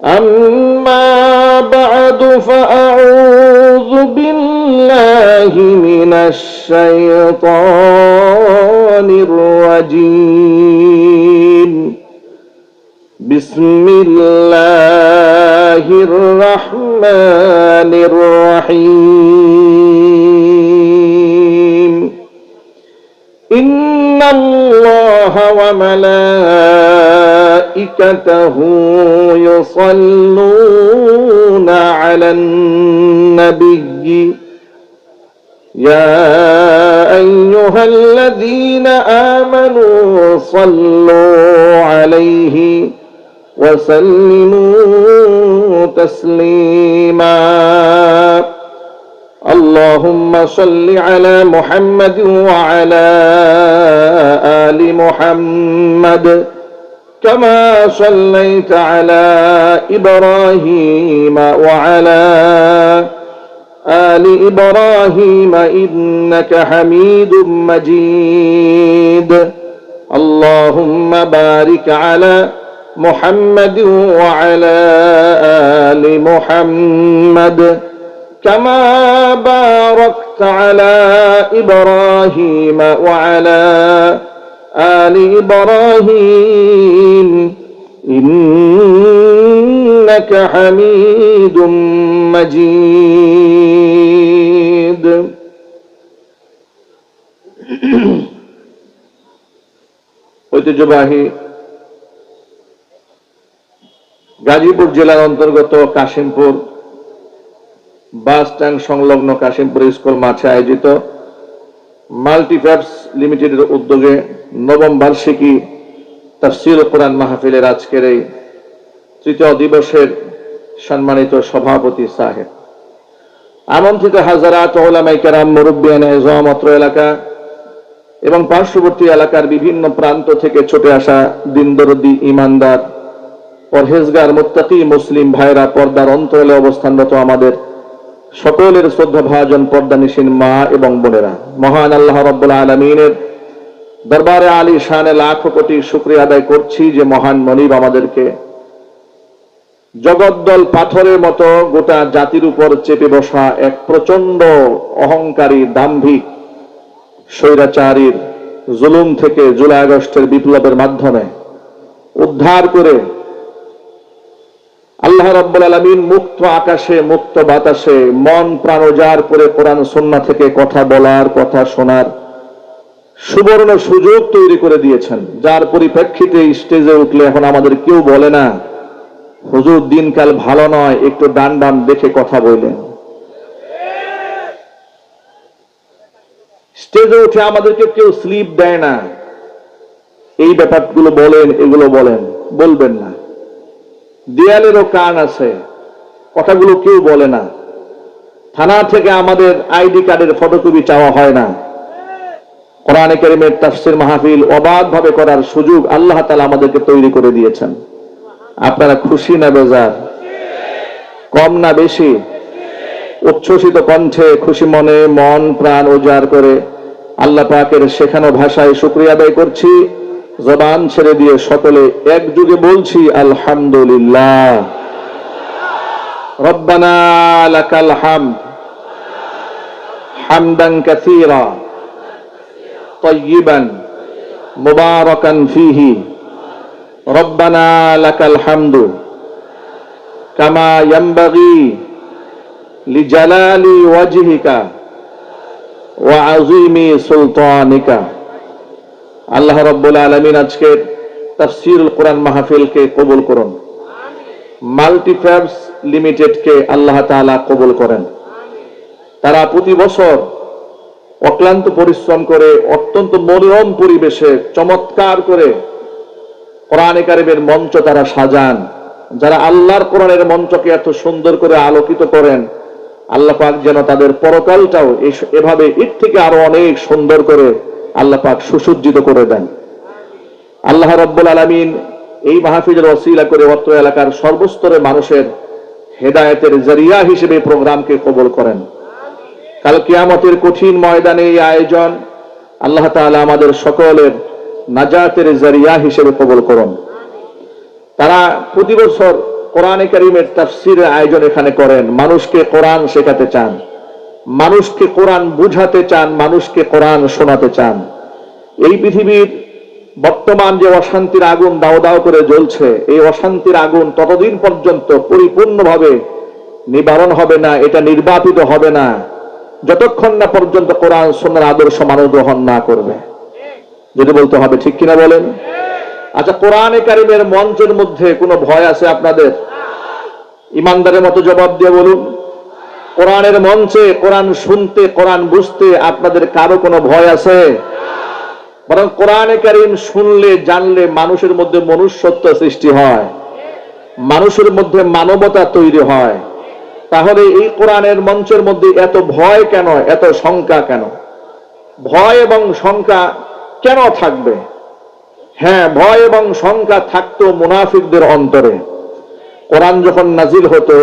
أما بعد فأعوذ بالله من الشيطان الرجيم بسم الله الرحمن الرحيم إن الله وملائكته يصلون على النبي يا أيها الذين آمنوا صلوا عليه وسلموا تسليما اللهم صل على محمد وعلى آل محمد كما صليت على إبراهيم وعلى آل إبراهيم إنك حميد مجيد اللهم بارك على محمد وعلى آل محمد كما باركت على إبراهيم وعلى آل إبراهيم إنك حميد مجيد ঐতিহ্যবাহী গাজীপুর জেলার অন্তর্গত কাশিমপুর বাস স্ট্যান্ড সংলগ্ন কাশিমপুর স্কুল মাঠে আয়োজিত মাল্টিফ্যাবস লিমিটেডের উদ্যোগে নবম বার্ষিকী তাফসীর কোরআন মাহফিলের আজকের এই তৃতীয় দিবসের সম্মানিত সভাপতি সাহেব, আমন্ত্রিত হাজারাত উলামায়ে কেরাম, মুরব্বিয়ানে ইজম, অত্র এলাকা এবং পার্শ্ববর্তী এলাকার বিভিন্ন প্রান্ত থেকে ছুটে আসা দিনদরদি, ইমানদার, পরহেজগার, মুত্তাকি মুসলিম ভাইরা, পর্দার অন্তরালে অবস্থানরত আমাদের সকলের শ্রদ্ধাভাজন পর্দানিশীন মা এবং বোনেরা, মহান আল্লাহ রাব্বুল আলামিনের দরবারে আলী শানে লাখো কোটি শুকরিয়া আদায় করছি যে মহান মনিব আমাদেরকে জগদ্দল পাথরের মতো গোটা জাতির উপর চেপে বসা এক প্রচন্ড অহংকারী, দাম্ভিক, স্বৈরাচারীর জুলুম থেকে জুলাই আগস্টের বিপ্লবের মাধ্যমে উদ্ধার করে আল্লাহ রাব্বুল আলামিন মুক্ত আকাশে, মুক্ত বাতাসে মন প্রাণ উজাড় করে কোরআন সুন্নাহ থেকে কথা বলার, কথা শোনার সুবর্ণ সুযোগ তৈরি করে দিয়েছেন, যার পরিপ্রেক্ষিতে স্টেজে উঠলে এখন আমাদের কেউ বলে না হুজুর দিনকাল ভালো নয়, একটু ডান বাম দেখে কথা বললেন। স্টেজে উঠে আমাদেরকে কেউ স্লিপ দেয় না, এই ব্যাপারগুলো বলেন, এগুলো বলেন, বলবেন না। দেয়ালেরও কান আছে, কথাগুলো কেউ বলে না। থানা থেকে আমাদের আইডি কার্ডের ফটোকপি চাওয়া হয় না। কোরআনে কারীমের তাফসীর মাহফিল অবাধভাবে করার সুযোগ আল্লাহ তাআলা আমাদেরকে তৈরি করে দিয়েছেন। আপনারা খুশি না বেজার? কম না বেশি? উচ্ছ্বসিত কণ্ঠে, খুশি মনে, মন প্রাণ উজাড় করে আল্লাহ পাকের শেখানো ভাষায় শুকরিয়া আদায় করছি। জবান ছেড়ে দিয়ে সকলে একযোগে বলছি আলহামদুলিল্লাহ। রব্বানা লাকাল হামদ হামদান কাসীরা তাইয়িবান মুবারাকান ফীহি রব্বানা লাকাল হামদু কামা ইয়ানবাগী লিজালালি ওয়াজহিকা ওয়া আযীমি সুলতানিকা। আল্লাহ রাব্বুল আলামিন আজকের তাফসীরুল কোরআন মাহফিলকে কবুল করুন। মাল্টিফ্যাবস লিমিটেডকে আল্লাহ তাআলা কবুল করেন। তারা প্রতি বছর অক্লান্ত পরিশ্রম করে অত্যন্ত মনোরম পরিবেশে চমৎকার করে কোরআনে কারীমের মঞ্চ তারা সাজান। যারা আল্লাহর কোরআনের মঞ্চকে এত সুন্দর করে আলোকিত করেন, আল্লাহ পাক যেন তাদের পরকালটাও এভাবে এর থেকে আরো অনেক সুন্দর করে আল্লাহ পাক সুসজ্জিত করে দেন। আল্লাহ রাব্বুল আলামিন এই মাহফিলের ওসিলা করে অত্র এলাকার সর্বস্তরের মানুষের হেদায়েতের জরিয়া হিসেবে প্রোগ্রামকে কবুল করেন। কাল কিয়ামতের কঠিন ময়দানে এই আয়োজন আল্লাহ তাআলা আমাদের সকলের নাজাতের জরিয়া হিসেবে কবুল করুন। তারা প্রতি বছর কোরআনে কারীমের তাফসীরের আয়োজন এখানে করেন, মানুষকে কোরআন শেখাতে চান, মানুষকে কোরআন বুঝাতে চান, মানুষকে কোরআন শোনাতে চান। এই পৃথিবীর বর্তমান যে অশান্তির আগুন দাও দাও করে জ্বলছে, এই অশান্তির আগুন ততদিন পর্যন্ত পরিপূর্ণভাবে নিবারণ হবে না, এটা নির্বাপিত হবে না, যতক্ষণ না পর্যন্ত কোরআন সুন্নাহর আদর্শ মানুষ গ্রহণ না করবে। যদি বলতে হবে, ঠিক কিনা বলেন? আচ্ছা, কোরআনে কারীমের মঞ্চের মধ্যে কোনো ভয় আছে আপনাদের? ইমানদারের মতো জবাব দিয়ে বলুন। কোরআনের মঞ্চে কোরআন শুনতে, কোরআন বুঝতে আপনাদের কারো কোনো ভয় আছে? বরং কোরআনে কারীম শুনলে, জানলে মানুষের মধ্যে মনুষ্যত্ব সৃষ্টি হয়, মানুষের মধ্যে মানবতা তৈরি হয়। তাহলে এই কোরআনের মঞ্চের মধ্যে এত ভয় কেন, এত শঙ্কা কেন? ভয় এবং শঙ্কা কেন থাকবে? হ্যাঁ, ভয় এবং শঙ্কা থাকতো মুনাফিকদের অন্তরে। কোরআন যখন নাজিল হতো,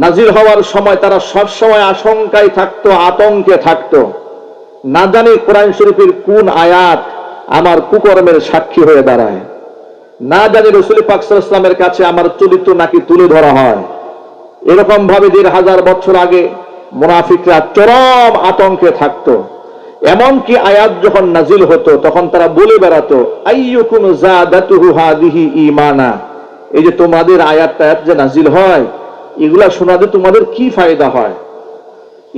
নাজিল হওয়ার সময় তারা সবসময় আশঙ্কায় থাকতো, আতঙ্কে থাকতো, না জানি কোরআন শরীফের কোন আয়াত আমার কুকর্মের সাক্ষী হয়ে দাঁড়ায়, না জানি রাসূল পাক সাল্লাল্লাহু আলাইহি ওয়াসাল্লামের কাছে আমার চরিত্র নাকি তুলে ধরা হয়। এরকম ভাবে ১৫০০ বছর আগে মুনাফিকরা চরম আতঙ্কে থাকতো। এমনকি আয়াত যখন নাজিল হতো তখন তারা বলে বেড়াতো, আইয়ুকুম যাদাতুহু হাদিহি ঈমানা, এই যে তোমাদের আয়াতটা যে নাজিল হয়, এগুলা শোনাতে তোমাদের কি ফায়দা হয়?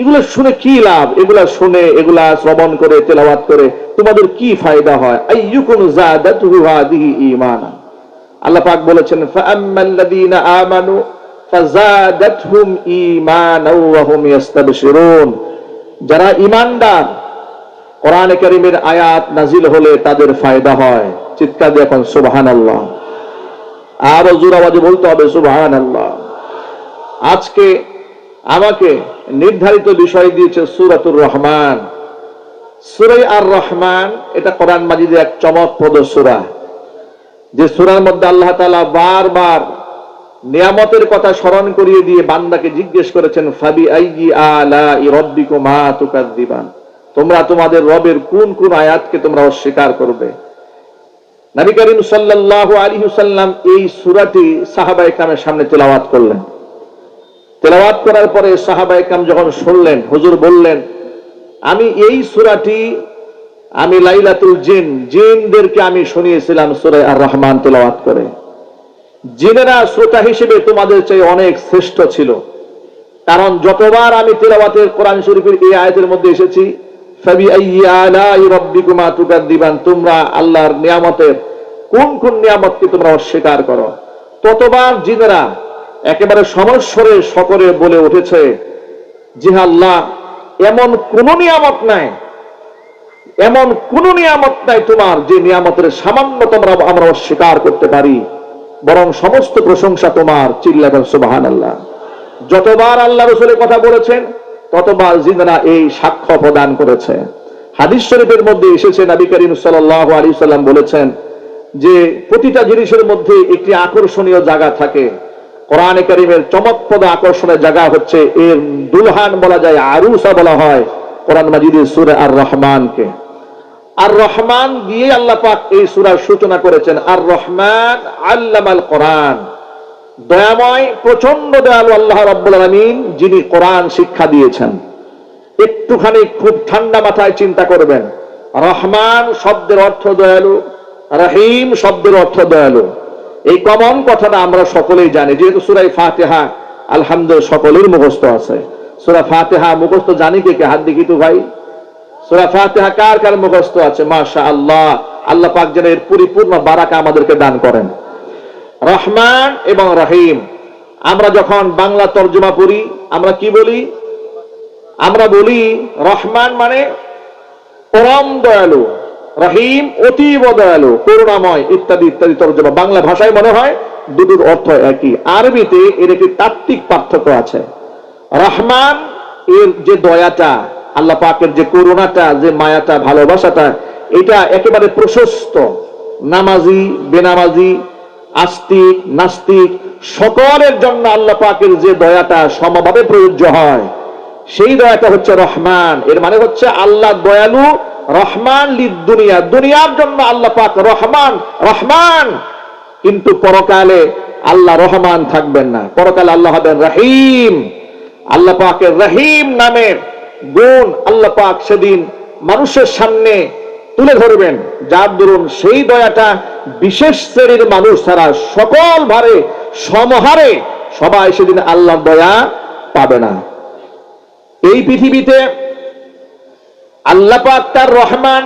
এগুলো শুনে কি লাভ? এগুলা শুনে, এগুলা শ্রবণ করে, তেলাওয়াত করে তোমাদের কি ফায়দা হয়? আইয়ুকুম যাদাতুহু হাদিহি ঈমানা। আল্লাহ পাক বলেছেন, ফাআম্মাল্লাযীনা আমানু ফাযাদাতহুম ঈমানাও ওয়া হুম ইস্তাবশিরুন, যারা ঈমানদার, কোরআনে কারীমের আয়াত নাজিল হলে তাদের ফায়দা হয়। চিৎকার দিয়ে এখন সুবহানাল্লাহ, আরো জোরে আওয়াজে বলতে হবে সুবহানাল্লাহ। আজকে আমাকে নির্ধারিত বিষয় দিয়েছে সূরাতুর রহমান। সূরা আর রহমান এটা কোরআন মাজিদের এক চমকপ্রদ সূরা, যে সূরার মধ্যে আল্লাহ তাআলা বারবার নিয়ামতের কথা স্মরণ করিয়ে দিয়ে বান্দাকে জিজ্ঞেস করেছেন, ফাবি আইয়ি আলাই রাব্বিকুমা তুকাযযিবান, তোমরা তোমাদের রবের কোন কোন আয়াতকে তোমরা অস্বীকার করবে। নবী করিম সাল্লাল্লাহু আলাইহি ওয়াসাল্লাম এই সূরাটি সাহাবায়ে কেরামের সামনে তেলাওয়াত করলেন। তেলাওয়াত করার পরে সাহাবায়ে কেরাম যখন শুনলেন, হুজুর বললেন, আমি এই সূরাটি আমি লাইলাতুল জিনদেরকে আমি শুনিয়েছিলাম সূরা আর রহমান তেলাওয়াত করে। জিনেরা শ্রোতা হিসেবে তোমাদের চেয়ে অনেক শ্রেষ্ঠ ছিল, কারণ যতবার আমি তেলাওয়াতের কোরআন শরীফের এই আয়াতের মধ্যে এসেছি, ফাবি আইয়ি আলাই রাব্বিকুমা তুকাযযিবান, তোমরা আল্লাহর নিয়ামতের কোন কোন নিয়ামতকে তোমরা অস্বীকার করো, ততবার জিনেরা একেবারে সমস্বরে সকলে বলে উঠেছে, জি আল্লাহ, এমন কোন নিয়ামত নাই, এমন কোন নিয়ামত নাই তোমার যে নিয়ামতের সামান্য তোমরা আমরা অস্বীকার করতে পারি, বরং সমস্ত প্রশংসা তোমার। চিল্লাবেন সুবহানাল্লাহ। যতবার আল্লাহ রাসূলের কথা বলেছেন ততবার জিনেরা এই সাক্ষ্য প্রদান করেছে। হাদিস শরীফের মধ্যে এসেছে, নবী করিম সাল্লাল্লাহু আলাইহি সাল্লাম বলেছেন যে প্রতিটা জিনিসের মধ্যে একটি আকর্ষণীয় জায়গা থাকে। কোরআনে কারীমের চমকপ্রদ আকর্ষণের জায়গা হচ্ছে, এর দুলহান বলা যায়, আরুসা বলা হয় কোরআন মাজিদের সূরা আর রহমানকে। আর রহমান দিয়ে আল্লাহ পাক এই সূরার সূচনা করেছেন। আর রহমান আল্লামাল কোরআন, দয়াময়, প্রচন্ড দয়ালু আল্লাহ রাব্বুল আলামিন, যিনি কোরআন শিক্ষা দিয়েছেন। একটুখানি খুব ঠান্ডা মাথায় চিন্তা করবেন, রহমান শব্দের অর্থ দয়ালু, রহিম শব্দের অর্থ দয়ালু। এই কমন কথাটা আমরা সকলেই জানি, যেহেতু সূরা ফাতিহা আলহামদুলিল্লাহ সকলের মুখস্থ আছে। সূরা ফাতিহা মুখস্থ জানি কে কে? হাত দেখি তো ভাই। সূরা ফাতিহা কার কার মুখস্থ আছে? মাশাআল্লাহ। আল্লাহ পাক যেন এর পরিপূর্ণ বারাকা আমাদেরকে দান করেন। রহমান এবং রহিম, আমরা যখন বাংলা তর্জমা পড়ি আমরা কি বলি? আমরা বলি রহমান মানে পরম দয়ালু, রহিম অতীব দয়ালু, করুণাময়, ইত্যাদি ইত্যাদি তর্জমা। বাংলা ভাষায় মনে হয় দুটোর অর্থ একই, আরবিতে এর একটি তাত্ত্বিক পার্থক্য আছে। রহমান এর যে দয়াটা, আল্লাহ পাকের যে করুণাটা, যে মায়াটা, ভালোবাসাটা, এটা একেবারে প্রশস্ত। নামাজি, বেনামাজি, আস্তিক, নাস্তিক সকলের জন্য আল্লাহ পাকের যে দয়াটা সমভাবে প্রযোজ্য হয়, সেই দয়াটা হচ্ছে রহমান। এর মানে হচ্ছে আল্লাহ দয়ালু, রহমান লিদ দুনিয়া, দুনিয়ার জন্য আল্লাহ পাক রহমান রহমান, কিন্তু পরকালে আল্লাহ রহমান থাকবেন না, পরকালে আল্লাহ হবেন রহিম। আল্লাহ পাকের রহিম নামের গুণ আল্লাহ পাক সেদিন মানুষের সামনে তুলে ধরবেন, যার দরুন সেই দয়াটা বিশেষ শ্রেণীর মানুষ ছাড়া সকল ভারে সমহারে সবাই সেদিন আল্লাহর দয়া পাবে না। এই পৃথিবীতে আল্লাহ পাক তার রহমান,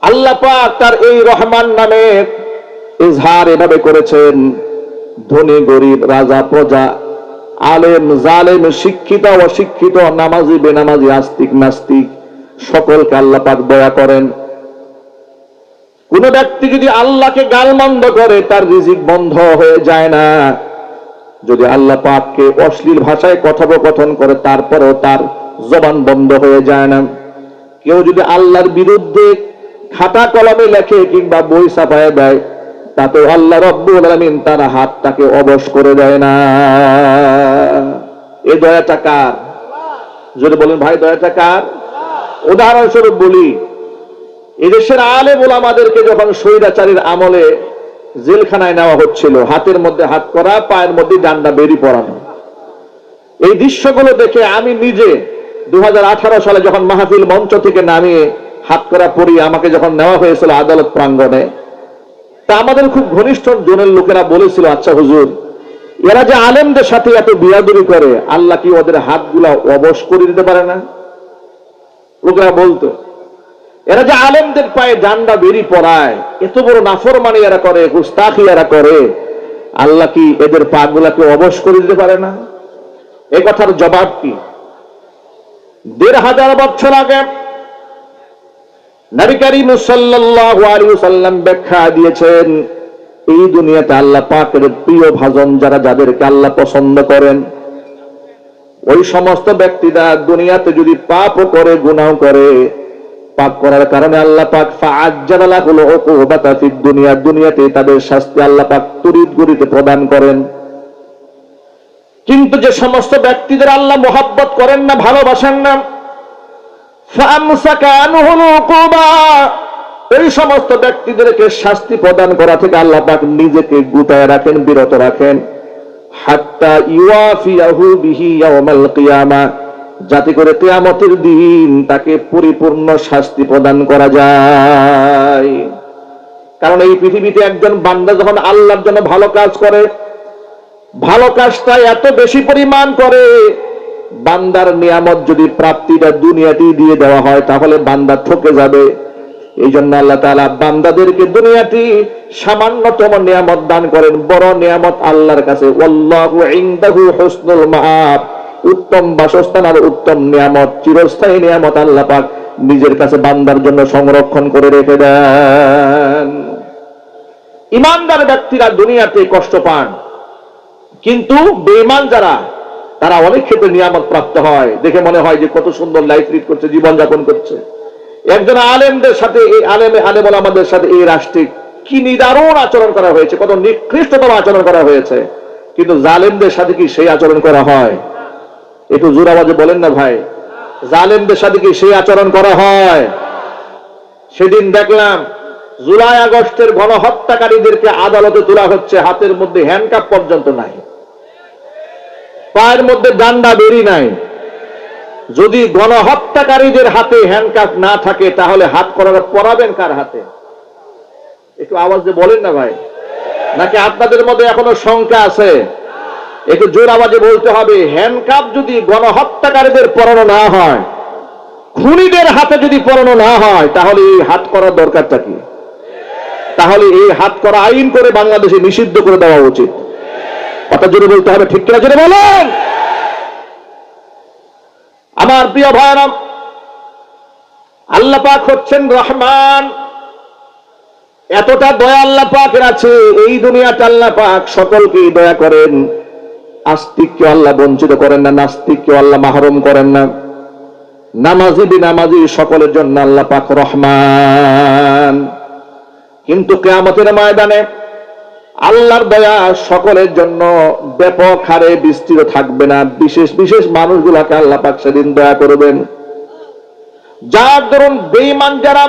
আল্লাহ পাক তার এই রহমান নামের ইজহার এভাবে করেছেন, ধনী গরিব, রাজা প্রজা, আলেম জালেম, শিক্ষিত অশিক্ষিত, নামাজি বেনামাজি, আস্তিক নাস্তিক, সকলকে আল্লাহ পাক দয়া করেন। কোন ব্যক্তি যদি আল্লাহকে গালমন্দ করে তার রিজিক বন্ধ হয়ে যায় না। যদি আল্লাহ পাককে অশ্লীল ভাষায় কথোপকথন করে তারপরেও তার জবান বন্ধ হয়ে যায় না। কেউ যদি আল্লাহর বিরুদ্ধে খাতা কলমে লেখে কিংবা বই ছাপায় দেয়, তাতেও আল্লাহ রব্বুল আলামিন তার হাতটাকে অবশ করে দেয় না। এই দয়াটা কার? যদি বলেন ভাই দয়াটা কার? উদাহরণস্বরূপ বলি, এদেশের আলেম ওলামাদেরকে যখন স্বৈরাচারীর আমলে জেলখানায় নেওয়া হচ্ছিল, হাতের মধ্যে হাত করা, পায়ের মধ্যে ডান্ডা বেরি পরানো, এই দৃশ্যগুলো দেখে আমি নিজে 2018 সালে যখন মাহফিল মঞ্চ থেকে নামিয়ে হাত করা পরিয়ে আমাকে যখন নেওয়া হয়েছিল আদালত প্রাঙ্গণে, তা আমাদের খুব ঘনিষ্ঠ জনের লোকেরা বলেছিল, আচ্ছা হুজুর, এরা যে আলেমদের সাথে এত বিয়াদবি করে, আল্লাহ কি ওদের হাতগুলা অবশ করে দিতে পারে না? লোকেরা বলতো, এরা যে আলেমদের পায়ে ডান্ডা বেরি পড়ায়, এত বড় নাফরমানি এরা করে, গুস্তাখি এরা করে, আল্লাহ কি এদের পা গুলাকে অবশ করে দিতে পারে না? এই কথার জবাব কি? 1500 বছর আগে নবী করিম সাল্লাল্লাহু আলাইহি ওয়াসাল্লাম ব্যাখ্যা দিয়েছেন, এই দুনিয়াতে আল্লাহ পাকের প্রিয় ভাজন যারা, যাদেরকে আল্লাহ পছন্দ করেন, ওই সমস্ত ব্যক্তিরা দুনিয়াতে যদি পাপও করে, গুনাহ করে, পাপ করার কারণে আল্লাহ পাক ফাআজ্জালা লাহুল উকুবাতা ফিদ দুনিয়া, দুনিয়াতে তাদের শাস্তি আল্লাহ পাক তড়িৎ গতিতে প্রদান করেন। কিন্তু যে সমস্ত ব্যক্তিদের আল্লাহ মহব্বত করেন না, ভালোবাসেন না, ফাআমসাকা আনহুল উকুবা, এই সমস্ত ব্যক্তিদেরকে শাস্তি প্রদান করা থেকে আল্লাহ পাক নিজেকে গুটায় রাখেন, বিরত রাখেন, হাত্তা ইউয়াফিয়াহু বিহি ইয়াউমাল কিয়ামা, যাতে করে কিয়ামতের দিন তাকে পরিপূর্ণ শাস্তি প্রদান করা যায়। কারণ এই পৃথিবীতে একজন বান্দা যখন আল্লাহর জন্য ভালো কাজ করে, ভালো কাজটা এত বেশি পরিমাণ করে, বান্দার নিয়ামত যদি প্রাপ্তিটা দুনিয়াতেই দিয়ে দেওয়া হয় তাহলে বান্দা ঠকে যাবে। এই জন্য আল্লাহ তাআলা বান্দাদেরকে দুনিয়াতে সামান্যতম নিয়ামত দান করেন, বড় নিয়ামত আল্লাহর কাছে, ওয়াল্লাহু ইনদাহু হুসনুল মাআব, উত্তম বাসস্থান আর উত্তম নিয়ামত, চিরস্থায়ী নিয়ামত আল্লাহ পাক নিজের কাছে বান্দার জন্য সংরক্ষণ করে রেখে দেন। ঈমানদার ব্যক্তিরা দুনিয়াতে কষ্ট পান, কিন্তু বেঈমান যারা, তারা অনেক ক্ষেত্রে নিয়ামত প্রাপ্ত হয়, দেখে মনে হয় যে কত সুন্দর লাইফ লিড করছে, জীবন যাপন করছে। একজন আলেমদের সাথে, এই আলেম আমাদের সাথে এই রাষ্ট্রে কি নিদারুণ আচরণ করা হয়েছে, কত নিকৃষ্টতম আচরণ করা হয়েছে, কিন্তু জালেমদের সাথে কি সেই আচরণ করা হয়? একটু জোর আওয়াজে বলেন না ভাই, জালেমদের সাথে কি সেই আচরণ করা হয়? সেদিন দেখলাম জুলাই আগস্টের গণহত্যাকারীদেরকে আদালতে তোলা হচ্ছে, হাতের মধ্যে হ্যান্ডকাপ পর্যন্ত নাই, পায়ের মধ্যে ডান্ডা বেরি নাই। যদি গণহত্যাকারীদের হাতে হ্যান্ডকাপ না থাকে তাহলে হাত পরাবেন কার হাতে? একটু আওয়াজ দিয়ে বলেন না ভাই, নাকি আপনাদের মধ্যে এখনো শঙ্কা আছে? একটু জোর আওয়াজে বলতে হবে, হ্যান্ডকাপ যদি গণহত্যাকারীদের পরানো না হয়, খুনিদের হাতে যদি পরানো না হয়, তাহলে এই হাত করার দরকারটা কি? তাহলে এই হাত করা আইন করে বাংলাদেশে নিষিদ্ধ করে দেওয়া উচিত। কথা জোরে বলতে হবে, ঠিক কিনা জোরে বলেন। আমার প্রিয় ভাইরা, আল্লাহ পাক হচ্ছেন রহমান, এতটা দয়া আল্লাহ পাকের আছে, এই দুনিয়াতে আল্লাহ পাক সকলকেই দয়া করেন। আস্তিককে আল্লাহ বঞ্চিত করেন না, নাস্তিককে আল্লাহ মাহরুম করেন না, নামাজি বিনামাজি সকলের জন্য আল্লাহ পাক রহমান। কিন্তু কিয়ামতের ময়দানে আল্লাহর দয়া সকলের জন্য ব্যাপক হারে বিস্তৃত থাকবে না, বিশেষ বিশেষ মানুষগুলাকে আল্লাহ পাক সেদিন দয়া করবেন। যার দরুন বেঈমান যারা,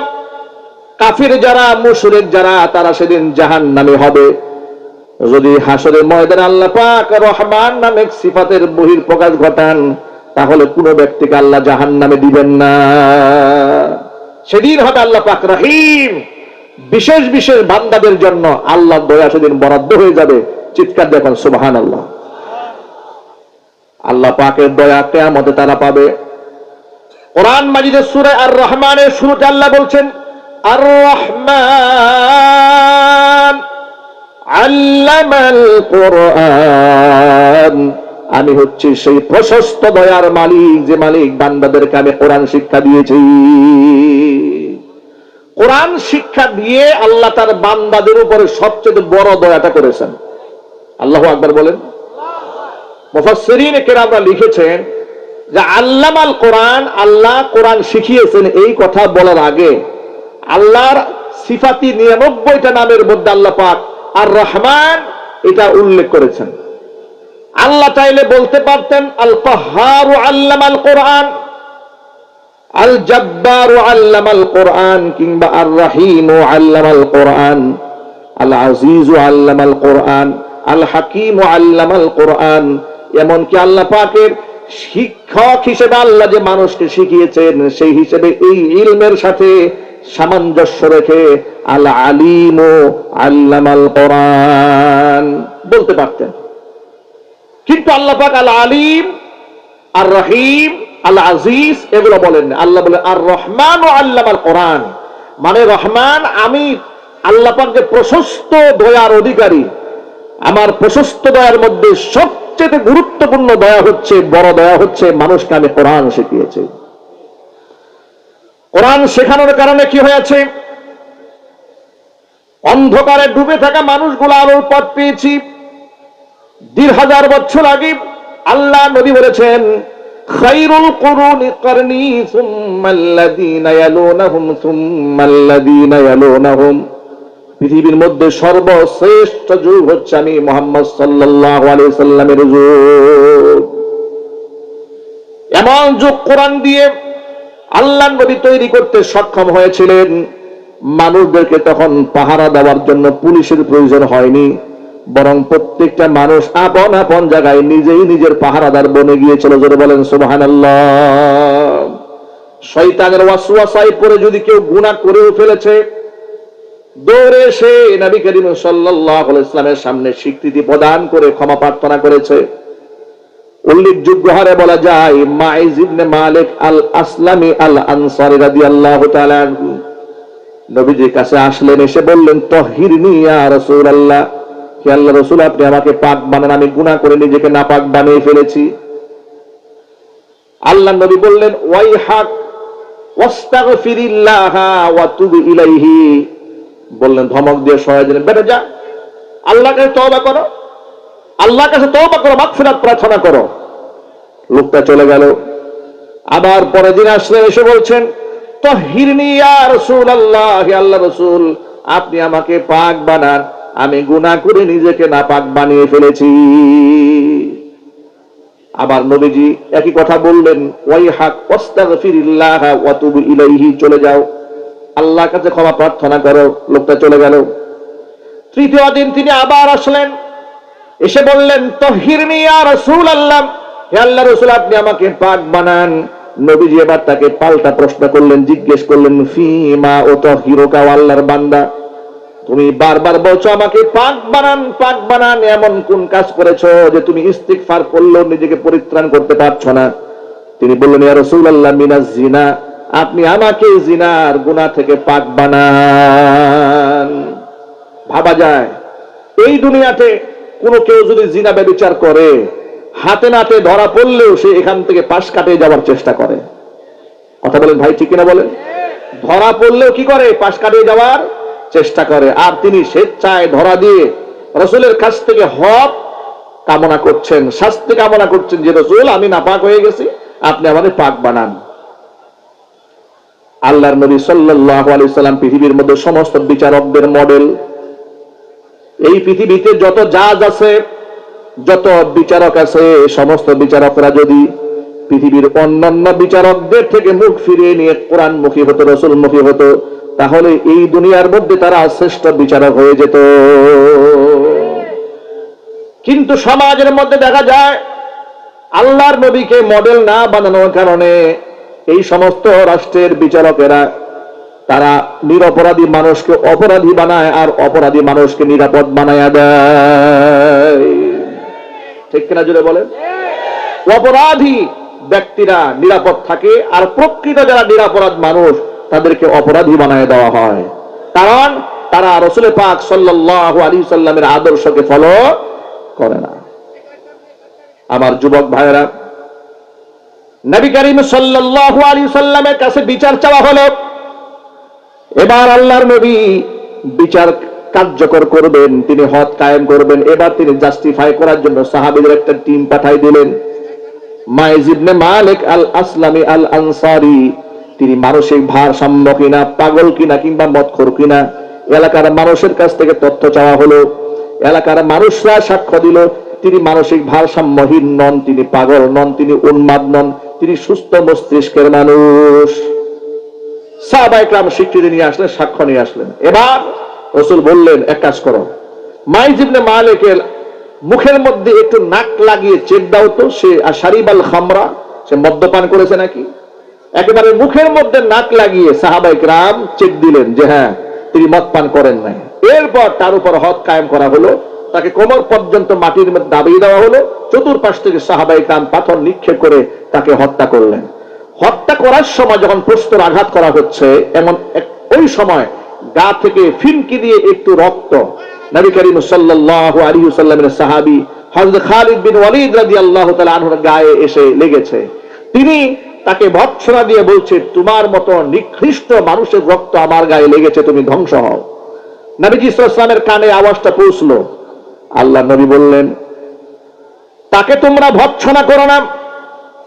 কাফির যারা, মুশরিক যারা, তারা সেদিন জাহান্নামী হবে। যদি হাসরের ময়দানে আল্লাহ পাক রহমান নামে সিফাতের বহিঃপ্রকাশ ঘটান, তাহলে কোন ব্যক্তিকে আল্লাহ জাহান্নামে দিবেন না। সেদিন হবে আল্লাহ পাক রহিম, বিশেষ বিশেষ বান্দাদের জন্য আল্লাহর দয়া সেদিন বরাদ্দ হয়ে যাবে। চিৎকার দেখুন সুবহানাল্লাহ। আল্লাহ পাকের দয়া কিয়ামতে তারা পাবে। কোরআন মাজিদের সূরা আর রহমানের শুরুতে আল্লাহ বলছেন, আর রহমান আল্লামাল কোরআন, আমি হচ্ছি সেই প্রশস্ত দয়ার মালিক, যে মালিক বান্দাদেরকে আমি কোরআন শিক্ষা দিয়েছি। কোরআন শিক্ষা দিয়ে আল্লাহ তার বান্দাদের উপরে সবচেয়ে বড় দয়াটা করেছেন। আল্লাহু আকবার বলেন। মুফাসসিরিন কেরামরা লিখেছেন যে আল্লামাল কোরআন, আল্লাহ কোরআন শিখিয়েছেন, এই কথা বলার আগে আল্লাহর সিফাতি 99টা নামের মধ্যে আল্লাহ পাক আর রহমান এটা উল্লেখ করেছেন। আল্লাহ চাইলে বলতে পারতেন আল কাহ্হারু আল্লামাল কোরআন, আল জাব্বারু আল্লামাল কোরআন, কিংবা আর রহিমু আল্লামাল কোরআন, আল আজিজু আল্লামাল কোরআন, আল হাকিমু আল্লামাল কোরআন। এমনকি আল্লাহ পাকের শিক্ষক হিসেবে আল্লাহ যে মানুষকে শিখিয়েছেন, সেই হিসেবে এই ইলমের সাথে সামঞ্জস্য রেখে আল আলিমু আল্লামাল কোরআন বলতে পারতেন। কিন্তু আল্লাহ পাক আল আলিম, আর রহিম, আল আজিজ এগুলো বলেন না। আল্লাহ বলেন আর রহমান ও আল্লামাল কোরআন, মানে রহমান আমি আল্লাহ পাক যে প্রশস্ত দয়ার অধিকারী, আমার প্রশস্ত দয়ার মধ্যে সবচেয়ে গুরুত্বপূর্ণ দয়া হচ্ছে, বড় দয়া হচ্ছে মানুষকে আমি কোরআন শিখিয়েছি। কোরআন শেখানোর কারণে কি হয়েছে? অন্ধকারে ডুবে থাকা মানুষগুলো আলোর পথ পেয়েছি। ২,০০০ বছর আগে আল্লাহ নবী বলেছেন, খায়রুল কুরুনি করনি সুম্মাল্লাযীনা ইয়ালুনাহুম সুম্মাল্লাযীনা ইয়ালুনাহুম, পৃথিবীর মধ্যে সর্বশ্রেষ্ঠ যুগ হচ্ছে আমি মুহাম্মদ সাল্লাল্লাহু আলাইহি সাল্লামের যুগ। এমন যুগ কোরআন দিয়ে আল্লাহ নবী তৈরি করতে সক্ষম হয়েছিলেন। মানুষদেরকে তখন পাহারা দেওয়ার জন্য পুলিশের প্রয়োজন হয়নি, বরং প্রত্যেকটা মানুষ আপন আপন জায়গায় নিজেই নিজের পাহারাদার বনে গিয়েছিল। জোরে বলেন সুবহানাল্লাহ। শয়তানের ওয়াসওয়াসায় পড়ে যদি কেউ গুনাহ করেও ফেলেছে, দৌড়ে এসে নবী করিম সাল্লাল্লাহু আলাইহি ওয়াসাল্লামের সামনে স্বীকৃতি প্রদান করে ক্ষমা প্রার্থনা করেছে। উল্লেখযোগ্য হারে বলা যায়, মাইজ ইবনে মালিক আল আসলামি আল আনসারী রাদিয়াল্লাহু তাআলা নবীজির কাছে আসলেন, এসে বললেন, তাহিরনি ইয়া রাসূলুল্লাহ, হে আল্লাহর রাসূল আপনি আমাকে পাক বানান, আমি গুনাহ করে নিজেকে নাপাক বানিয়ে ফেলেছি। আল্লাহর নবী বললেন, ওয়াইহাক ওয়াস্তাগফিরিল্লাহ ওয়া তুব ইলাইহি, বললেন ধমক দিয়ে সহায় দিলেন, বেটা যা, আল্লাহর কাছে তওবা করো, আল্লাহর কাছে তওবা করো, মাগফিরাত প্রার্থনা করো। লোকটা চলে গেল। আবার পরের দিন আসলেন, এসে বলছেন, তাহিরনি ইয়া রাসূলুল্লাহ, হে আল্লাহর রাসূল আপনি আমাকে পাক বানান, আমি গুনাহ করে নিজেকে নাপাক বানিয়ে ফেলেছি। আবার নবীজি একই কথা বললেন, ওয়াইহাক ওয়াস্তাগফিরিল্লাহ ওয়া তুব ইলাইহি, চলে যাও, আল্লাহর কাছে ক্ষমা প্রার্থনা করো। লোকটা চলে গেল। তৃতীয় দিন তিনি আবার আসলেন, এসে বললেন, তাহিরনি ইয়া রাসূলুল্লাহ, হে আল্লাহর রাসূল আপনি আমাকে পাক বানান। নবীজি এবার তাকে পাল্টা প্রশ্ন করলেন, জিজ্ঞেস করলেন, ফিমা উতাহিরুকা, আল্লাহর বান্দা তুমি বারবার বলছো আমাকে পাক বানান পাক বানান, এমন কোন কাজ করেছো যে তুমি ইস্তিগফার করলেও নিজেকে পরিত্রাণ করতে পারছো না? তিনি বললেন, ইয়া রাসূলুল্লাহ মিনাজ জিনা, আপনি আমাকে জিনার গুনাহ থেকে পাক বানান। ভাবা যায় এই দুনিয়াতে কোনো কেউ যদি জিনা ব্যভিচার করে, হাতে নাতে ধরা পড়লেও সে এখান থেকে পাশ কাটিয়ে যাওয়ার চেষ্টা করে। কথা বলেন ভাই, ঠিক কিনা বলেন? ধরা পড়লেও কি করে? পাশ কাটিয়ে যাওয়ার চেষ্টা করে। আর তিনি স্বেচ্ছায় ধরা দিয়ে রাসূলের কাছ থেকে হক কামনা করছেন, শাস্তি কামনা করছেন, যে রাসূল আমি নাপাক হয়ে গেছি, আপনি আমাদের পাক বানান। আল্লাহর নবী সাল্লাল্লাহু আলাইহি সাল্লাম পৃথিবীর মধ্যে সমস্ত বিচারকদের মডেল। এই পৃথিবীতে যত জাজ আছে, যত বিচারক আছে, সমস্ত বিচারকরা যদি পৃথিবীর অন্যান্য বিচারকদের থেকে মুখ ফিরিয়ে নিয়ে কোরআনমুখী হতো, রাসূলমুখী হতো, তাহলে এই দুনিয়ার মধ্যে তারা শ্রেষ্ঠ বিচারক হয়ে যেত। কিন্তু সমাজের মধ্যে দেখা যায় আল্লাহর নবীকে মডেল না বানানোর কারণে এই সমস্ত রাষ্ট্রের বিচারকেরা তারা নিরপরাধী মানুষকে অপরাধী বানায় আর অপরাধী মানুষকে নিরাপদ বানায়া দেয়। ঠিক কিনা জুড়ে বলেন? অপরাধী ব্যক্তিরা নিরাপদ থাকে আর প্রকৃত যারা নিরাপরাধ মানুষ তাদেরকে অপরাধী বানায় দেওয়া হয়, কারণ তারা রাসূল পাক সাল্লাল্লাহু আলাইহি সাল্লামের আদর্শকে ফলো করে না। আমার যুবক ভাইরা, নবী করিম সাল্লাল্লাহু আলাইহি সাল্লামের কাছে বিচার চাওয়া হলো। এবার আল্লাহর নবী বিচার কার্যকর করবেন, তিনি হদ কায়েম করবেন। এবার তিনি জাস্টিফাই করার জন্য সাহাবীদের একটা টিম পাঠাই দিলেন। মাইজ ইবনে মালিক আল আসলামি আল আনসারী, তিনি মানসিক ভারসাম্য কিনা, পাগল কিনা কিংবা মদখোর কিনা এলাকার মানুষের কাছ থেকে তথ্য চাওয়া হলো। এলাকার মানুষরা সাক্ষ্য দিল তিনি মানসিক ভারসাম্যহীন নন, তিনি পাগল নন, তিনি উন্মাদ নন, তিনি সুস্থ মস্তিষ্কের মানুষ। সাহাবায়ে কেরাম স্বীকৃতি নিয়ে আসলেন, সাক্ষ্য নিয়ে আসলেন। এবার রাসূল বললেন, এক কাজ করো, মাইজ ইবনে মালিকের মুখের মধ্যে একটু নাক লাগিয়ে চেক দাও তো, সে আশারিবাল খামরা, সে মদ্যপান করেছে নাকি। একেবারে মুখের মধ্যে নাক লাগিয়ে সাহাবায়ে কেরাম চেক দিলেন যে হ্যাঁ, তিনি মদ পান করেন নাই। এরপর তার উপর হদ কায়েম করা হলো, তাকে কোমর পর্যন্ত মাটির মধ্যে দাবিয়ে দেওয়া হলো। চতুর্পাশ থেকে সাহাবায়ে কেরাম পাথর নিক্ষেপ করে তাকে হত্যা করলেন। হত্যা করার সময় যখন প্রস্তর আঘাত করা হচ্ছে, এমন ওই সময় গা থেকে ফিনকি দিয়ে একটু রক্ত নবী করিম সাল্লাল্লাহু আলাইহি ওয়াসাল্লামের সাহাবী হযরত খালিদ বিন ওয়ালিদ রাদিয়াল্লাহু তাআলা আনহুর গায়ে এসে লেগেছে। তিনি তাকে ভৎসনা দিয়ে বলছে, তোমার মতো নিকৃষ্ট মানুষের রক্ত আমার গায়ে লেগেছে, তুমি ধ্বংস হও। নবীজি সাল্লাল্লাহু আলাইহি ওয়াসাল্লামের কানে আওয়াজটা পৌঁছলো। আল্লাহ নবী বললেন, তাকে তোমরা ভৎসনা করো না,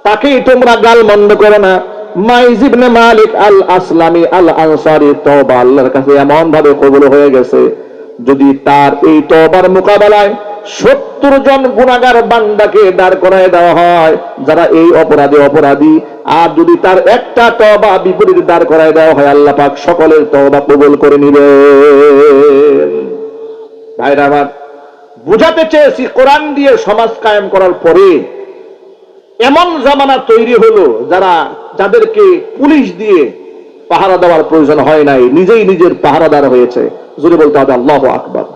তাকেই তোমরা গালমন্দ করো না। মাইজ ইবনে মালিক আল আসলামি আল আনসারী তওবা আল্লাহর কাছে এমন ভাবে কবুল হয়ে গেছে, যদি তার এই তওবার মোকাবেলায় 70 জন গুনাহগার বান্দাকে দাঁড় করায় দেওয়া হয় যারা এই অপরাধী, আর যদি তার একটা তওবা বিপরীত দাঁড় করায় দেওয়া হয়, আল্লাহ পাক সকলের তওবা কবুল করে নেবেন। ভাইরা আমার, বুঝাতে চেয়েছি কোরআন দিয়ে সমাজ কায়েম করার পরে এমন জামানা তৈরি হলো যাদেরকে পুলিশ দিয়ে পাহারা দেওয়ার প্রয়োজন হয় নাই, নিজেই নিজের পাহারাদার হয়েছে। জোরে বলতে হবে আল্লাহু আকবার।